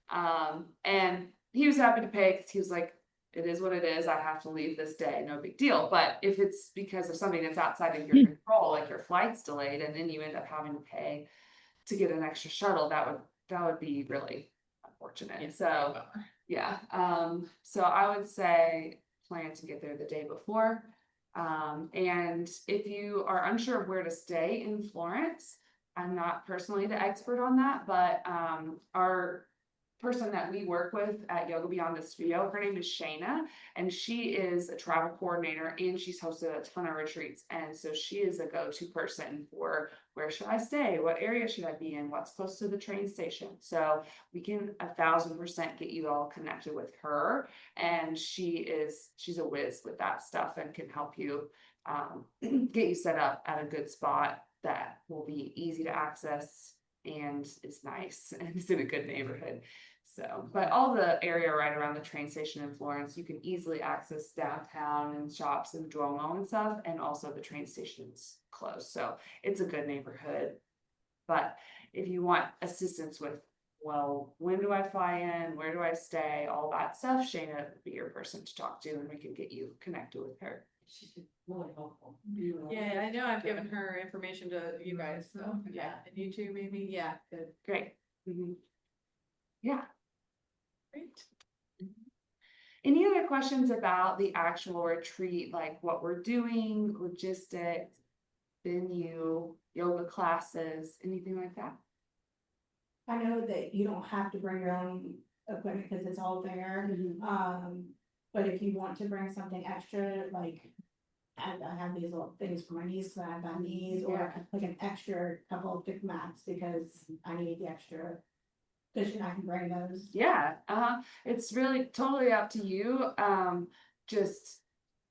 Speaker 1: And he was happy to pay because he was like, it is what it is. I have to leave this day, no big deal. But if it's because of something that's outside of your control, like your flight's delayed, and then you end up having to pay to get an extra shuttle, that would be really unfortunate.
Speaker 2: Yeah.
Speaker 1: So yeah, so I would say plan to get there the day before. And if you are unsure of where to stay in Florence, I'm not personally the expert on that, but our person that we work with at Yoga Beyond the Studio, her name is Shayna, and she is a travel coordinator and she's hosted a ton of retreats. And so she is a go-to person for where should I stay? What area should I be in? What's close to the train station? So we can 1000% get you all connected with her. And she's a whiz with that stuff and can help you get you set up at a good spot that will be easy to access and is nice and is in a good neighborhood. So, but all the area right around the train station in Florence, you can easily access downtown and shops and Duomo and stuff, and also the train station's close. So it's a good neighborhood. But if you want assistance with, well, when do I fly in? Where do I stay? All that stuff, Shayna would be your person to talk to, and we can get you connected with her.
Speaker 3: She's really helpful.
Speaker 2: Yeah, I know I've given her information to you guys, so yeah, and you too, maybe, yeah, good,
Speaker 1: Great. Yeah.
Speaker 2: great.
Speaker 1: Any other questions about the actual retreat, like what we're doing, logistics, venue, yoga classes, anything like that?
Speaker 6: I know that you don't have to bring your own equipment because it's all there. But if you want to bring something extra, like I have these little things for my knees, because I have bad knees, or like an extra couple of thick mats because I need the extra cushion, I can bring those.
Speaker 1: Yeah, it's really totally up to you. Just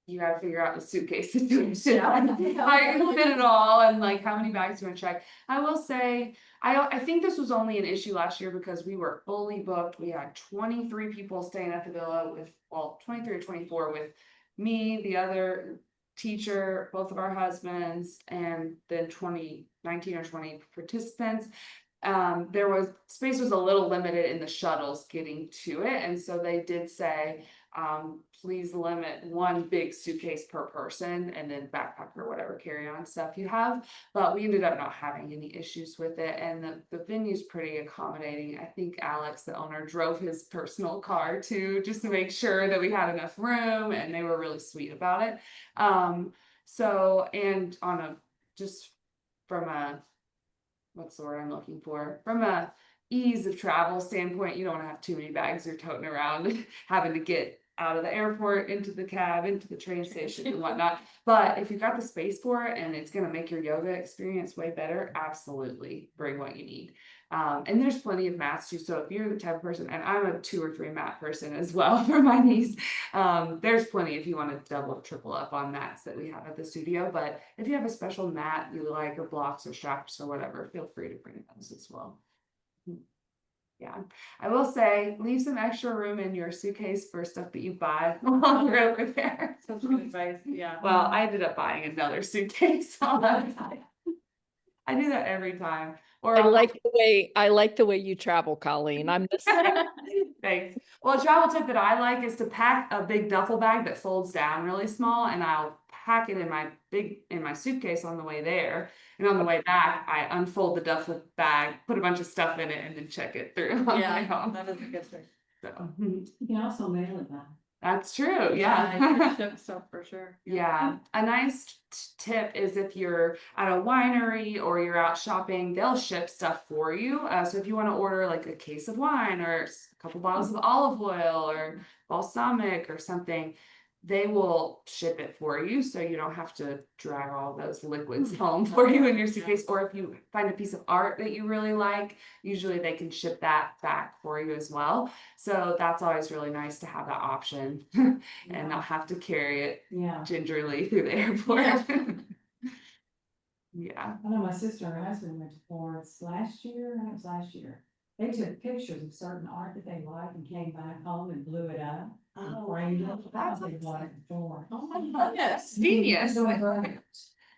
Speaker 1: you gotta figure out the suitcase situation.
Speaker 2: Yeah.
Speaker 1: How you're gonna fit it all and like how many bags you wanna check. I will say, I think this was only an issue last year because we were fully booked. We had 23 people staying at the villa with, well, 23 or 24 with me, the other teacher, both of our husbands, and then 19 or 20 participants. There was space was a little limited in the shuttles getting to it, and so they did say, please limit one big suitcase per person and then backpack or whatever carry-on stuff you have. But we ended up not having any issues with it, and the venue's pretty accommodating. I think Alex, the owner, drove his personal car too, just to make sure that we had enough room, and they were really sweet about it. So, and on a, just from a, what's the word I'm looking for? From a ease of travel standpoint, you don't wanna have too many bags you're toting around, having to get out of the airport, into the cab, into the train station and whatnot. But if you've got the space for it and it's gonna make your yoga experience way better, absolutely bring what you need. And there's plenty of mats too. So if you're the type of person, and I'm a 2 or 3 mat person as well for my knees, there's plenty if you want to double or triple up on mats that we have at the studio. But if you have a special mat you like, or blocks or straps or whatever, feel free to bring those as well. Yeah, I will say, leave some extra room in your suitcase for stuff that you buy while you're over there.
Speaker 2: Such good advice, yeah.
Speaker 1: Well, I ended up buying another suitcase on that side. I do that every time. Or
Speaker 4: I
Speaker 1: I'll-
Speaker 4: like the way you travel, Colleen. I'm the same.
Speaker 1: Thanks. Well, a travel tip that I like is to pack a big duffel bag that folds down really small, and I'll pack it in my suitcase on the way there. And on the way back, I unfold the duffel bag, put a bunch of stuff in it, and then check it through on the way
Speaker 2: Yeah,
Speaker 1: home.
Speaker 2: that is a good thing.
Speaker 1: So
Speaker 3: You can also mail it back.
Speaker 1: that's true.
Speaker 2: You
Speaker 1: Yeah.
Speaker 2: can ship stuff for sure.
Speaker 1: Yeah, a nice tip is if you're at a winery or you're out shopping, they'll ship stuff for you. So if you want to order like a case of wine or a couple bottles of olive oil or balsamic or something, they will ship it for you, so you don't have to drag all those liquids home for you in your suitcase. Or if you find a piece of art that you really like, usually they can ship that back for you as well. So that's always really nice to have that option and not have to carry it
Speaker 3: Yeah,
Speaker 1: gingerly through the airport. Yeah.
Speaker 3: I know my sister and her husband went to Florence last year, I think it was last year. They took pictures of certain art that they liked and came back home and blew it up. And framed it.
Speaker 1: that's
Speaker 3: They bought it before.
Speaker 2: Oh my goodness.
Speaker 1: Genius.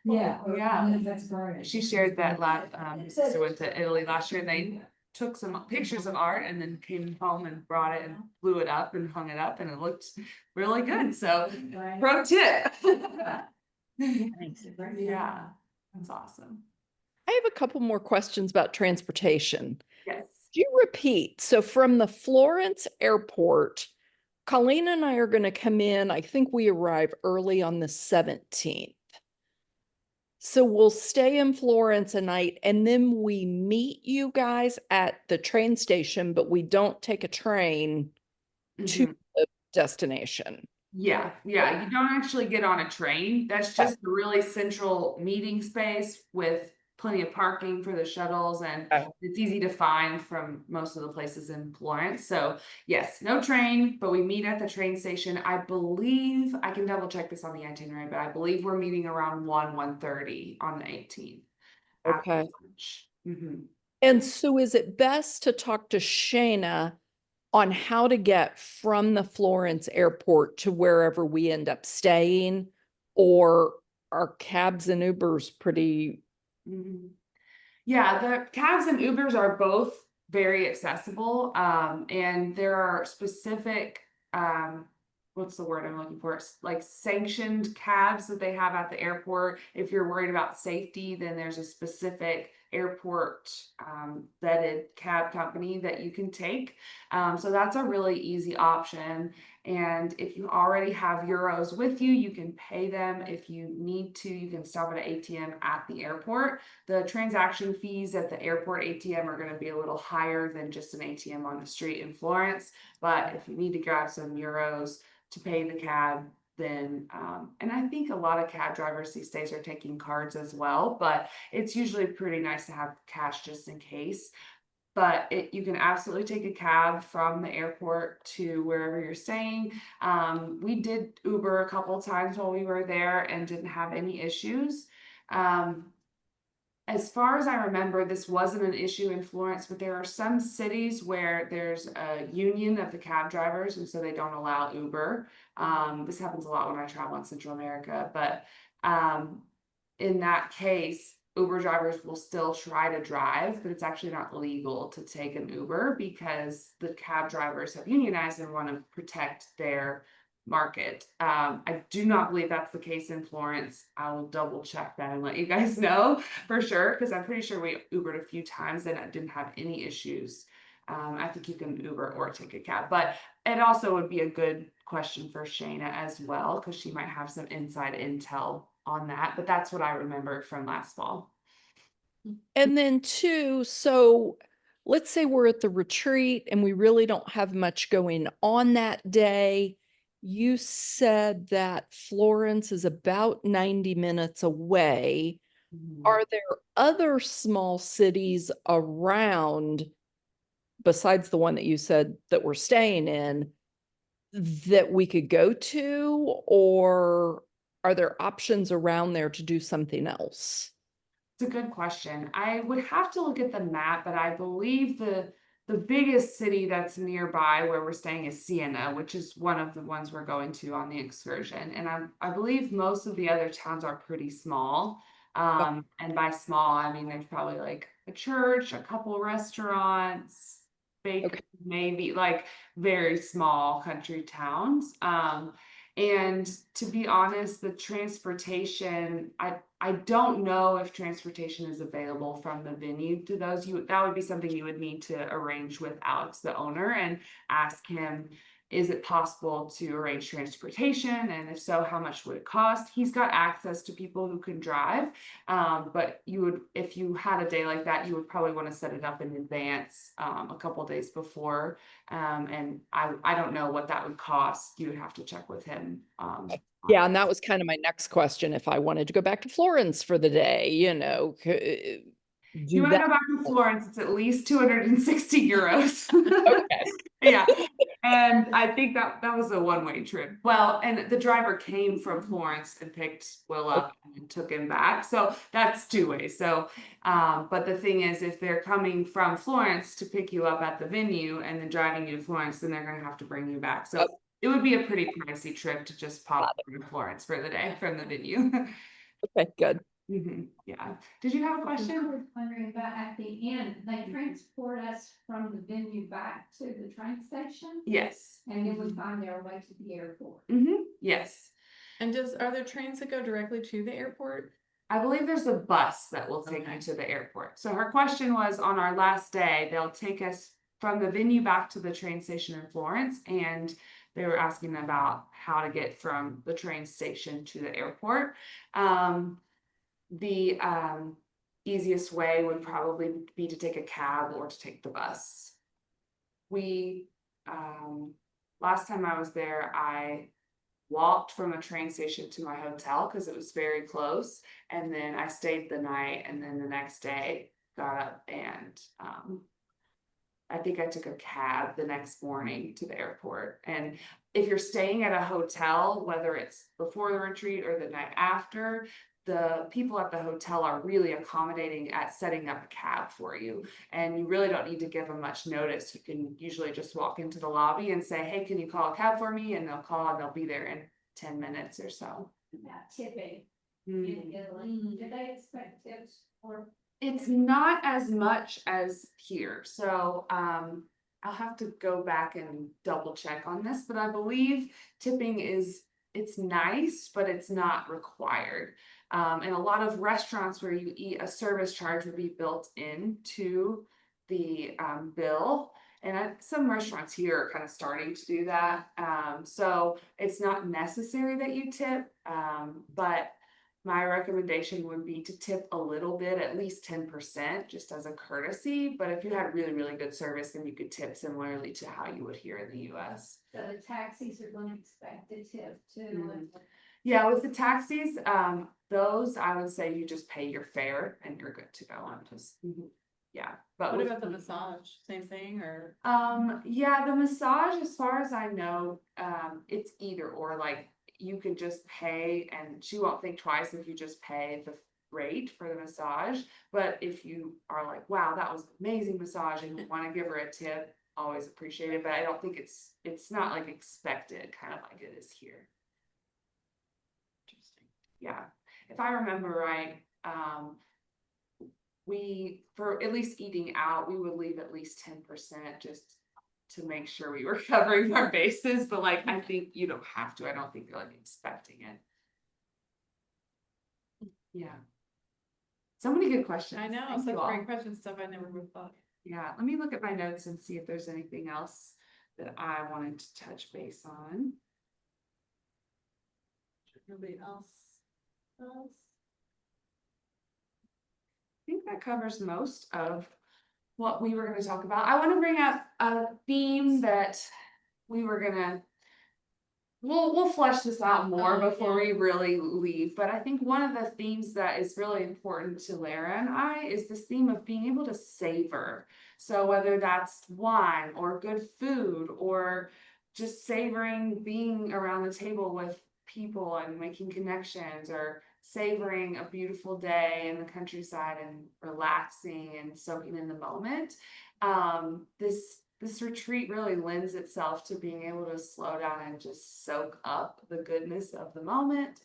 Speaker 3: Yeah.
Speaker 1: Yeah.
Speaker 3: That's great.
Speaker 1: She shared that last, so went to Italy last year, and they took some pictures of art and then came home and brought it and blew it up and hung it up, and it looked really good. So
Speaker 3: Right.
Speaker 1: pro tip.
Speaker 7: Thanks.
Speaker 1: Yeah, that's awesome.
Speaker 4: I have a couple more questions about transportation.
Speaker 1: Yes.
Speaker 4: Do you repeat? So from the Florence airport, Colleen and I are going to come in. I think we arrive early on the 17th. So we'll stay in Florence a night and then we meet you guys at the train station, but we don't take a train to
Speaker 1: Mhm.
Speaker 4: the destination.
Speaker 1: Yeah, you don't actually get on a train. That's just a really central meeting space with plenty of parking for the shuttles, and
Speaker 4: Okay.
Speaker 1: it's easy to find from most of the places in Florence. So yes, no train, but we meet at the train station. I believe, I can double check this on the itinerary, but I believe we're meeting around 1:30 on the 18th. after
Speaker 4: Okay.
Speaker 1: lunch. Mhm.
Speaker 4: And so is it best to talk to Shayna on how to get from the Florence airport to wherever we end up staying? Or are cabs and Ubers pretty?
Speaker 1: Mhm. Yeah, the cabs and Ubers are both very accessible. And there are specific, what's the word I'm looking for? It's like sanctioned cabs that they have at the airport. If you're worried about safety, then there's a specific airport vetted cab company that you can take. So that's a really easy option. And if you already have euros with you, you can pay them. If you need to, you can stop at an ATM at the airport. The transaction fees at the airport ATM are going to be a little higher than just an ATM on the street in Florence. But if you need to grab some euros to pay the cab, then, and I think a lot of cab drivers these days are taking cards as well, but it's usually pretty nice to have cash just in case. but you can absolutely take a cab from the airport to wherever you're staying. We did Uber a couple times while we were there and didn't have any issues. As far as I remember, this wasn't an issue in Florence, but there are some cities where there's a union of the cab drivers, and so they don't allow Uber. This happens a lot when I travel in Central America, but in that case, Uber drivers will still try to drive, but it's actually not legal to take an Uber because the cab drivers have unionized and want to protect their market. I do not believe that's the case in Florence. I will double check that and let you guys know for sure, because I'm pretty sure we Ubered a few times and I didn't have any issues. I think you can Uber or take a cab, but it also would be a good question for Shayna as well, because she might have some inside intel on that, but that's what I remember from last fall.
Speaker 4: And then two, so let's say we're at the retreat and we really don't have much going on that day. You said that Florence is about 90 minutes away. Are there other small cities around, besides the one that you said that we're staying in, that we could go to, or are there options around there to do something else?
Speaker 1: It's a good question. I would have to look at the map, but I believe the biggest city that's nearby where we're staying is Siena, which is one of the ones we're going to on the excursion. And I believe most of the other towns are pretty small. And by small, I mean there's probably like a church, a couple restaurants, bakery, maybe like very small country towns. And to be honest, the transportation, I don't know if transportation is available from the venue to those. That would be something you would need to arrange with Alex, the owner, and ask him, is it possible to arrange transportation? And if so, how much would it cost? He's got access to people who can drive. But if you had a day like that, you would probably want to set it up in advance, a couple days before. And I don't know what that would cost. You would have to check with him.
Speaker 4: Yeah, and that was kind of my next question. If I wanted to go back to Florence for the day,
Speaker 1: You want to go back to Florence, it's at least 260 euros.
Speaker 4: Okay.
Speaker 1: Yeah. And I think that was a one-way trip. Well, and the driver came from Florence and picked Will up and took him back. So that's two ways. So, but the thing is, if they're coming from Florence to pick you up at the venue and then driving you to Florence, then they're going to have to bring you back. So it would be a pretty pricey trip to just pop to Florence for the day from the venue.
Speaker 4: Okay, good.
Speaker 1: Yeah. Did you have a
Speaker 3: I
Speaker 1: question?
Speaker 3: was wondering about at the end, they transport us from the venue back to the train station?
Speaker 1: Yes.
Speaker 3: And then we find our way to the airport.
Speaker 1: Yes.
Speaker 2: And are there trains that go directly to the airport?
Speaker 1: I believe there's a bus that will take you to the airport. So her question was, on our last day, they'll take us from the venue back to the train station in Florence, and they were asking about how to get from the train station to the airport. The easiest way would probably be to take a cab or to take the bus. We last time I was there, I walked from the train station to my hotel because it was very close, and then I stayed the night, and then the next day got up and I think I took a cab the next morning to the airport. And if you're staying at a hotel, whether it's before the retreat or the night after, the people at the hotel are really accommodating at setting up a cab for you. And you really don't need to give them much notice. You can usually just walk into the lobby and say, hey, can you call a cab for me? And they'll call and they'll be there in 10 minutes or so.
Speaker 3: About tipping in Italy, do they expect tips or?
Speaker 1: It's not as much as here. So I'll have to go back and double check on this, but I believe tipping it's nice, but it's not required. And a lot of restaurants where you eat, a service charge would be built into the bill. And some restaurants here are kind of starting to do that. So it's not necessary that you tip, but my recommendation would be to tip a little bit, at least 10%, just as a courtesy. But if you had really, really good service, then you could tip similarly to how you would here in the US.
Speaker 3: So the taxis are going to expect a tip too.
Speaker 1: Yeah, with the taxis, those I would say you just pay your fare and you're good to go. yeah. But
Speaker 2: What
Speaker 1: with
Speaker 2: about the
Speaker 1: me-
Speaker 2: massage? Same thing or?
Speaker 1: Yeah, the massage, as far as I know, it's either or, like, you can just pay and she won't think twice if you just pay the rate for the massage. But if you are like, wow, that was an amazing massage and you wanna give her a tip, always appreciate it, but I don't think it's not like expected, kind of like it is here.
Speaker 2: Interesting.
Speaker 1: Yeah, if I remember right, we, for at least eating out, we would leave at least 10% just to make sure we were covering our bases, but like, I think you don't have to, I don't think you're like expecting it. Yeah. So many good questions.
Speaker 2: I know,
Speaker 1: Thank
Speaker 2: such
Speaker 1: you all.
Speaker 2: great questions, stuff I never would have thought.
Speaker 1: Yeah, let me look at my notes and see if there's anything else that I wanted to touch base on.
Speaker 2: Nobody else. Else?
Speaker 1: I think that covers most of what we were gonna talk about. I wanna bring up a theme that we were gonna, we'll flesh this out more
Speaker 2: Oh,
Speaker 1: before we really leave, but I think one of the themes that is really important to Lara and I is this theme of being able to savor. So whether that's wine or good food or just savoring being around the table with people and making connections, or savoring a beautiful day in the countryside and relaxing and soaking in the moment. This retreat really lends itself to being able to slow down and just soak up the goodness of the moment,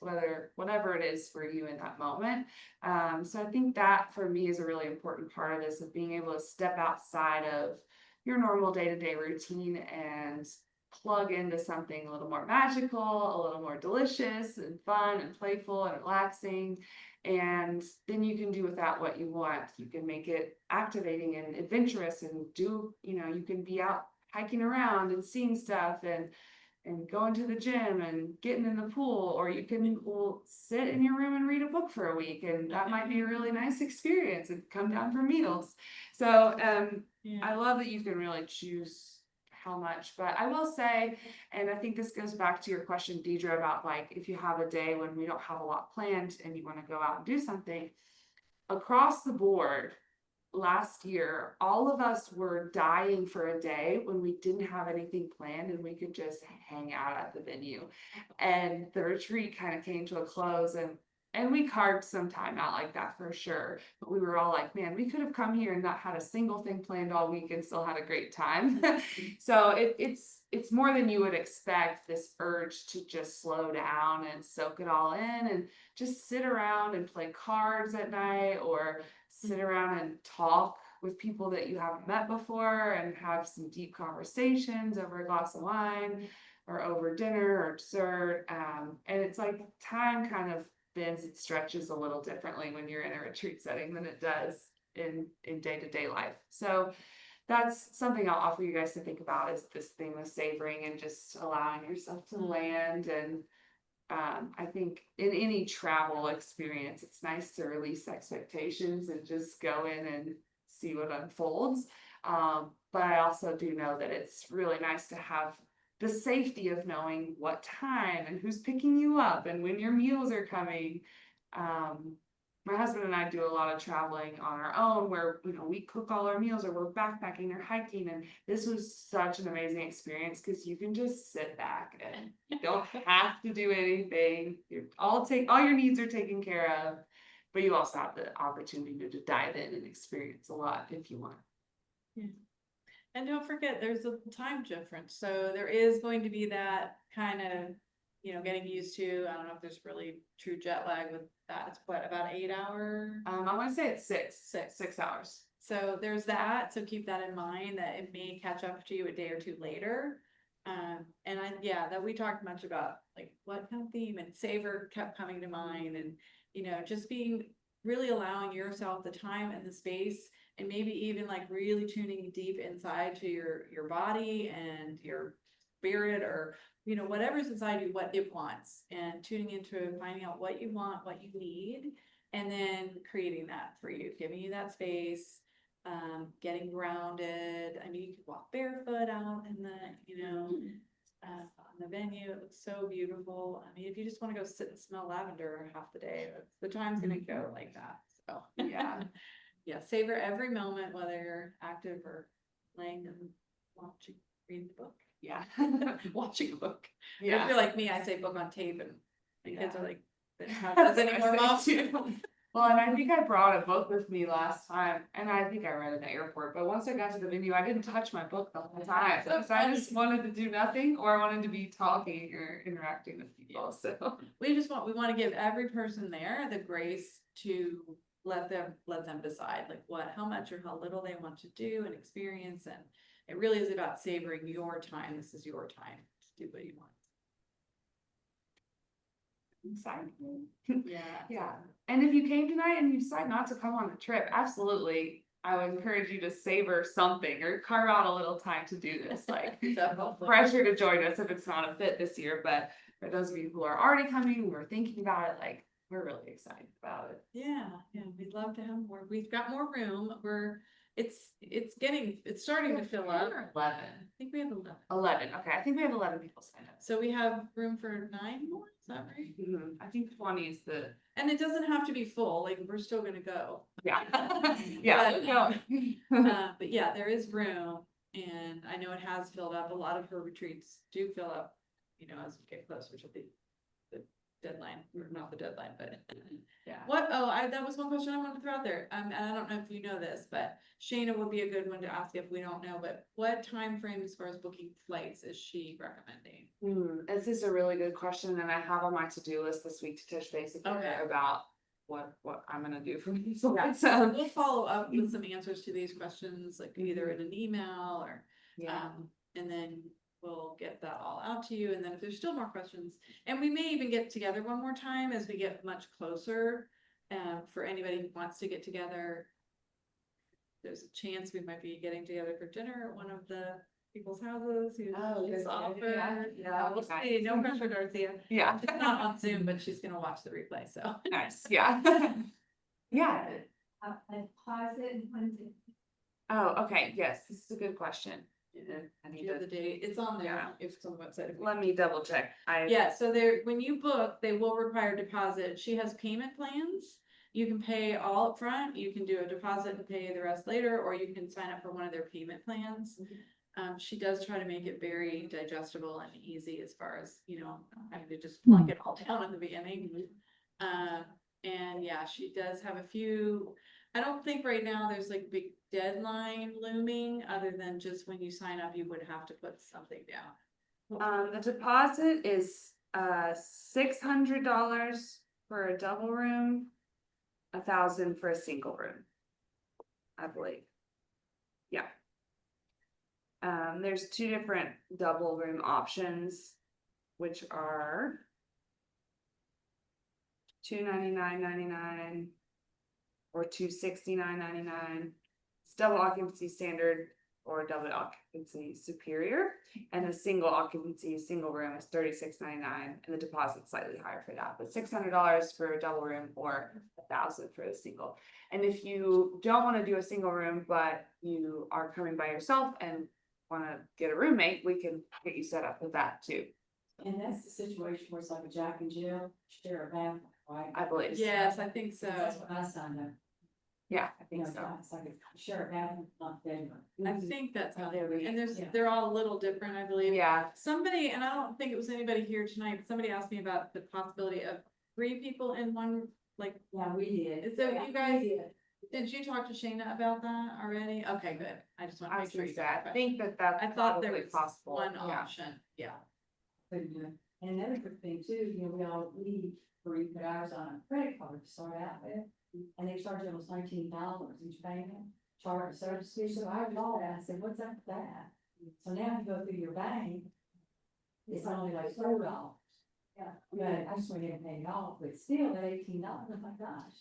Speaker 1: whatever it is for you in that moment. So I think that for me is a really important part of this, of being able to step outside of your normal day-to-day routine and plug into something a little more magical, a little more delicious and fun and playful and relaxing. And then you can do with that what you want. You can make it activating and adventurous and do, you can be out hiking around and seeing stuff and going to the gym and getting in the pool, or you can sit in your room and read a book for a week, and that might be a really nice experience and come down for meals. So
Speaker 2: Yeah.
Speaker 1: I love that you can really choose how much, but I will say, and I think this goes back to your question, Deidre, about like, if you have a day when we don't have a lot planned and you want to go out and do something, across the board, last year, all of us were dying for a day when we didn't have anything planned and we could just hang out at the venue. And the retreat kind of came to a close, and we carved some time out like that for sure. But we were all like, man, we could have come here and not had a single thing planned all week and still had a great time. So it's more than you would expect, this urge to just slow down and soak it all in and just sit around and play cards at night, or sit around and talk with people that you haven't met before and have some deep conversations over a glass of wine or over dinner or dessert. And it's like time kind of bends and stretches a little differently when you're in a retreat setting than it does in day-to-day life. So that's something I'll offer you guys to think about, is this thing of savoring and just allowing yourself to land. And I think in any travel experience, it's nice to release expectations and just go in and see what unfolds. But I also do know that it's really nice to have the safety of knowing what time and who's picking you up and when your meals are coming. My husband and I do a lot of traveling on our own where, we cook all our meals, or we're backpacking or hiking. And this was such an amazing experience because you can just sit back and you don't have to do anything. All your needs are taken care of, but you also have the opportunity to dive in and experience a lot if you want.
Speaker 2: Yeah. And don't forget, there's a time difference. So there is going to be that kind of, getting used to. I don't know if there's really true jet lag with that. It's what, about 8 hours?
Speaker 1: I want to say it's 6 hours.
Speaker 2: So there's that. So keep that in mind, that it may catch up to you a day or two later. And that we talked much about like what kind of theme, and savor kept coming to mind, and just being really allowing yourself the time and the space, and maybe even like really tuning deep inside to your body and your spirit, or whatever's inside you, what it wants, and tuning into finding out what you want, what you need, and then creating that for you, giving you that space. Getting grounded. I mean, you could walk barefoot out in the, on the venue. It looks so beautiful. I mean, if you just want to go sit and smell lavender half the day, the time's gonna go like that. So
Speaker 1: Yeah.
Speaker 2: yeah, savor every moment, whether you're active or laying and watching, reading the book.
Speaker 1: Yeah.
Speaker 2: Watching a book. If
Speaker 1: Yeah.
Speaker 2: you're like me, I say book on tape and my kids
Speaker 1: Yeah.
Speaker 2: are like, how does any more mom?
Speaker 1: Well, and I think I brought a book with me last time, and I think I read it at the airport, but once I got to the venue, I didn't touch my book the whole time.
Speaker 2: So
Speaker 1: Because I just wanted to do nothing, or I wanted to be talking or interacting with people, so.
Speaker 2: We want to give every person there the grace to let them decide like how much or how little they want to do and experience. And it really is about savoring your time. This is your time to do what you want.
Speaker 1: Excited.
Speaker 2: Yeah.
Speaker 1: Yeah, and if you came tonight and you decide not to come on the trip, absolutely, I would encourage you to savor something or carve out a little time to do this, like.
Speaker 2: Definitely.
Speaker 1: Pressure to join us if it's not a fit this year, but for those of you who are already coming, we're thinking about it, like, we're really excited about it.
Speaker 2: Yeah, we'd love to have more. We've got more room. It's starting to fill up.
Speaker 1: 11.
Speaker 2: I think we have 11.
Speaker 1: 11, okay, I think we have 11 people signed up.
Speaker 2: So we have room for 9 more, is that right?
Speaker 1: I think 20 is the,
Speaker 2: And it doesn't have to be full, like, we're still gonna go.
Speaker 1: yeah. Yeah.
Speaker 2: But yeah, there is room, and I know it has filled up. A lot of her retreats do fill up, as we get closer to the deadline, or not the deadline, but.
Speaker 1: Yeah.
Speaker 2: That was one question I wanted to throw out there, and I don't know if you know this, but Shayna would be a good one to ask if we don't know, but what time frame as far as booking flights is she recommending?
Speaker 1: This is a really good question, and I have on my to-do list this week to touch base with her
Speaker 2: Okay.
Speaker 1: about what I'm gonna do for these.
Speaker 2: So
Speaker 1: So,
Speaker 2: we'll follow up with some answers to these questions, like either in an email or,
Speaker 1: yeah.
Speaker 2: and then we'll get that all out to you. And then if there's still more questions, and we may even get together one more time as we get much closer. For anybody who wants to get together, there's a chance we might be getting together for dinner at one of the people's houses who's
Speaker 1: good.
Speaker 2: offered.
Speaker 1: Yeah.
Speaker 2: We'll see. No pressure, Dorothea.
Speaker 1: Yeah.
Speaker 2: She's not on Zoom, but she's gonna watch the replay, so.
Speaker 1: Nice, yeah. Yeah.
Speaker 6: A deposit and when's it?
Speaker 1: Oh, okay, yes, this is a good question. I
Speaker 2: Do
Speaker 1: need
Speaker 2: you have the
Speaker 1: to,
Speaker 2: date? It's on there,
Speaker 1: Yeah.
Speaker 2: if it's on the website.
Speaker 1: let me double check.
Speaker 2: Yeah, so when you book, they will require deposit. She has payment plans. You can pay all up front. You can do a deposit and pay the rest later, or you can sign up for one of their payment plans. She does try to make it very digestible and easy as far as, not having to just plunk it all down in the beginning. And yeah, she does have a few, I don't think right now there's like big deadline looming, other than just when you sign up, you would have to put something down.
Speaker 1: The deposit is $600 for a double room, $1,000 for a single room, I believe. Yeah. There's 2 different double room options, which are $299.99 or $269.99. It's double occupancy standard or double occupancy superior, and the single occupancy single room is $36.99, and the deposit slightly higher for that, but $600 for a double room or $1,000 for the single. And if you don't want to do a single room, but you are coming by yourself and want to get a roommate, we can get you set up with that too.
Speaker 3: And that's the situation where it's like a Jack and Jill share a bathroom, right?
Speaker 1: I believe.
Speaker 2: Yes, I think so.
Speaker 3: That's what I signed up.
Speaker 1: Yeah, I
Speaker 3: You
Speaker 1: think
Speaker 3: know,
Speaker 1: so.
Speaker 3: it's like a share a bathroom, not bedroom.
Speaker 2: I think that's how they
Speaker 3: Mhm.
Speaker 2: and
Speaker 3: Yeah.
Speaker 2: they're all a little different, I believe.
Speaker 1: Yeah.
Speaker 2: Somebody, and I don't think it was anybody here tonight, but somebody asked me about the possibility of 3 people in one, like,
Speaker 3: Yeah, we did.
Speaker 2: so you guys,
Speaker 3: We did.
Speaker 2: did you talk to Shayna about that already? Okay, good. I just want to
Speaker 1: I
Speaker 2: make sure you
Speaker 1: I
Speaker 2: got
Speaker 1: think that that's
Speaker 2: I thought there
Speaker 1: probably
Speaker 2: was
Speaker 1: possible.
Speaker 2: one
Speaker 1: Yeah.
Speaker 2: option, yeah.
Speaker 3: Couldn't do it. And another good thing too, we put ours on a credit card to start out with, and they charged almost $19 each payment. Charge service fee, so I read that, I said, what's up with that? So now if you go through your bank, it's only like $4. Yeah. But I just went ahead and paid it off, but still at $18, oh my gosh.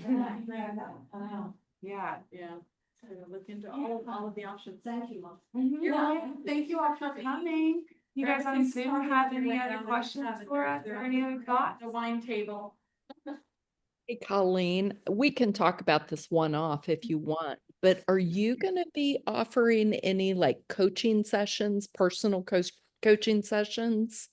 Speaker 3: I know.
Speaker 1: Yeah.
Speaker 2: Yeah. So look into all of the options.
Speaker 6: Thank you, Mom.
Speaker 2: You're welcome.
Speaker 1: Thank you all for coming. You guys on
Speaker 2: Everything's
Speaker 1: Zoom
Speaker 2: fine
Speaker 1: have
Speaker 2: right
Speaker 1: any
Speaker 2: now.
Speaker 1: other
Speaker 2: They
Speaker 1: questions
Speaker 2: have it.
Speaker 1: for us or any other thoughts?
Speaker 2: The wine table.
Speaker 4: Hey, Colleen, we can talk about this one off if you want, but are you going to be offering any like coaching sessions, personal coaching sessions?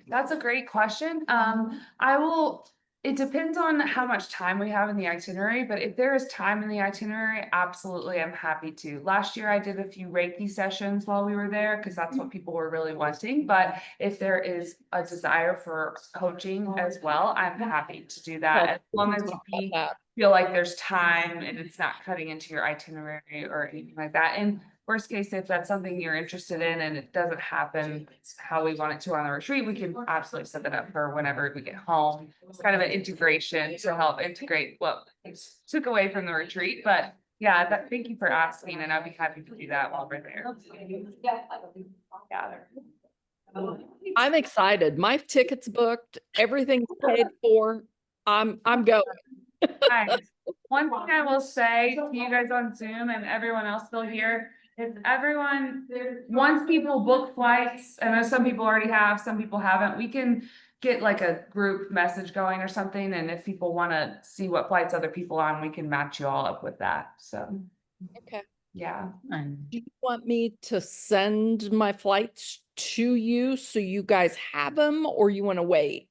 Speaker 1: That's a great question. I will,
Speaker 8: It depends on how much time we have in the itinerary, but if there is time in the itinerary, absolutely, I'm happy to. Last year I did a few Reiki sessions while we were there because that's what people were really wanting. But if there is a desire for coaching as well, I'm happy to do that as long as we feel like there's time and it's not cutting into your itinerary or anything like that. And worst case, if that's something you're interested in and it doesn't happen how we want it to on the retreat, we can absolutely set that up for whenever we get home. It's kind of an integration to help integrate what took away from the retreat. But yeah, thank you for asking, and I'd be happy to do that while we're there. Yeah.
Speaker 4: I'm excited. My ticket's booked, everything's paid for. I'm going.
Speaker 8: Nice. One thing I will say to you guys on Zoom and everyone else still here is once people book flights, I know some people already have, some people haven't, we can get like a group message going or something. And if people want to see what flights other people are on, we can match you all up with that. So,
Speaker 4: Okay.
Speaker 8: yeah.
Speaker 4: Do you want me to send my flights to you so you guys have them, or you want to wait?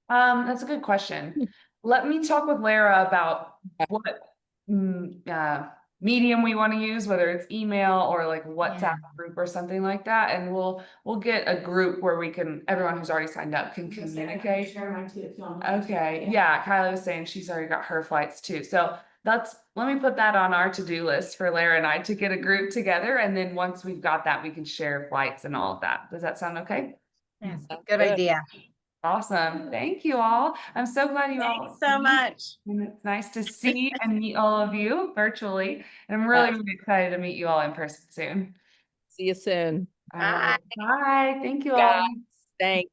Speaker 8: That's a good question. Let me talk with Lara about what medium we want to use, whether it's email or like WhatsApp group or something like that. And we'll get a group where everyone who's already signed up can communicate.
Speaker 6: Share mine too if you want.
Speaker 8: Okay, yeah, Kylie was saying she's already got her flights too. So let me put that on our to-do list for Lara and I to get a group together. And then once we've got that, we can share flights and all of that. Does that sound okay?
Speaker 7: Yeah, good idea.
Speaker 8: Awesome. Thank you all. I'm so glad you all.
Speaker 5: Thanks so much.
Speaker 8: And it's nice to see and meet all of you virtually. And I'm really, really excited to meet you all in person soon.
Speaker 4: See you soon.
Speaker 8: Bye. Thank you all.
Speaker 4: Thanks.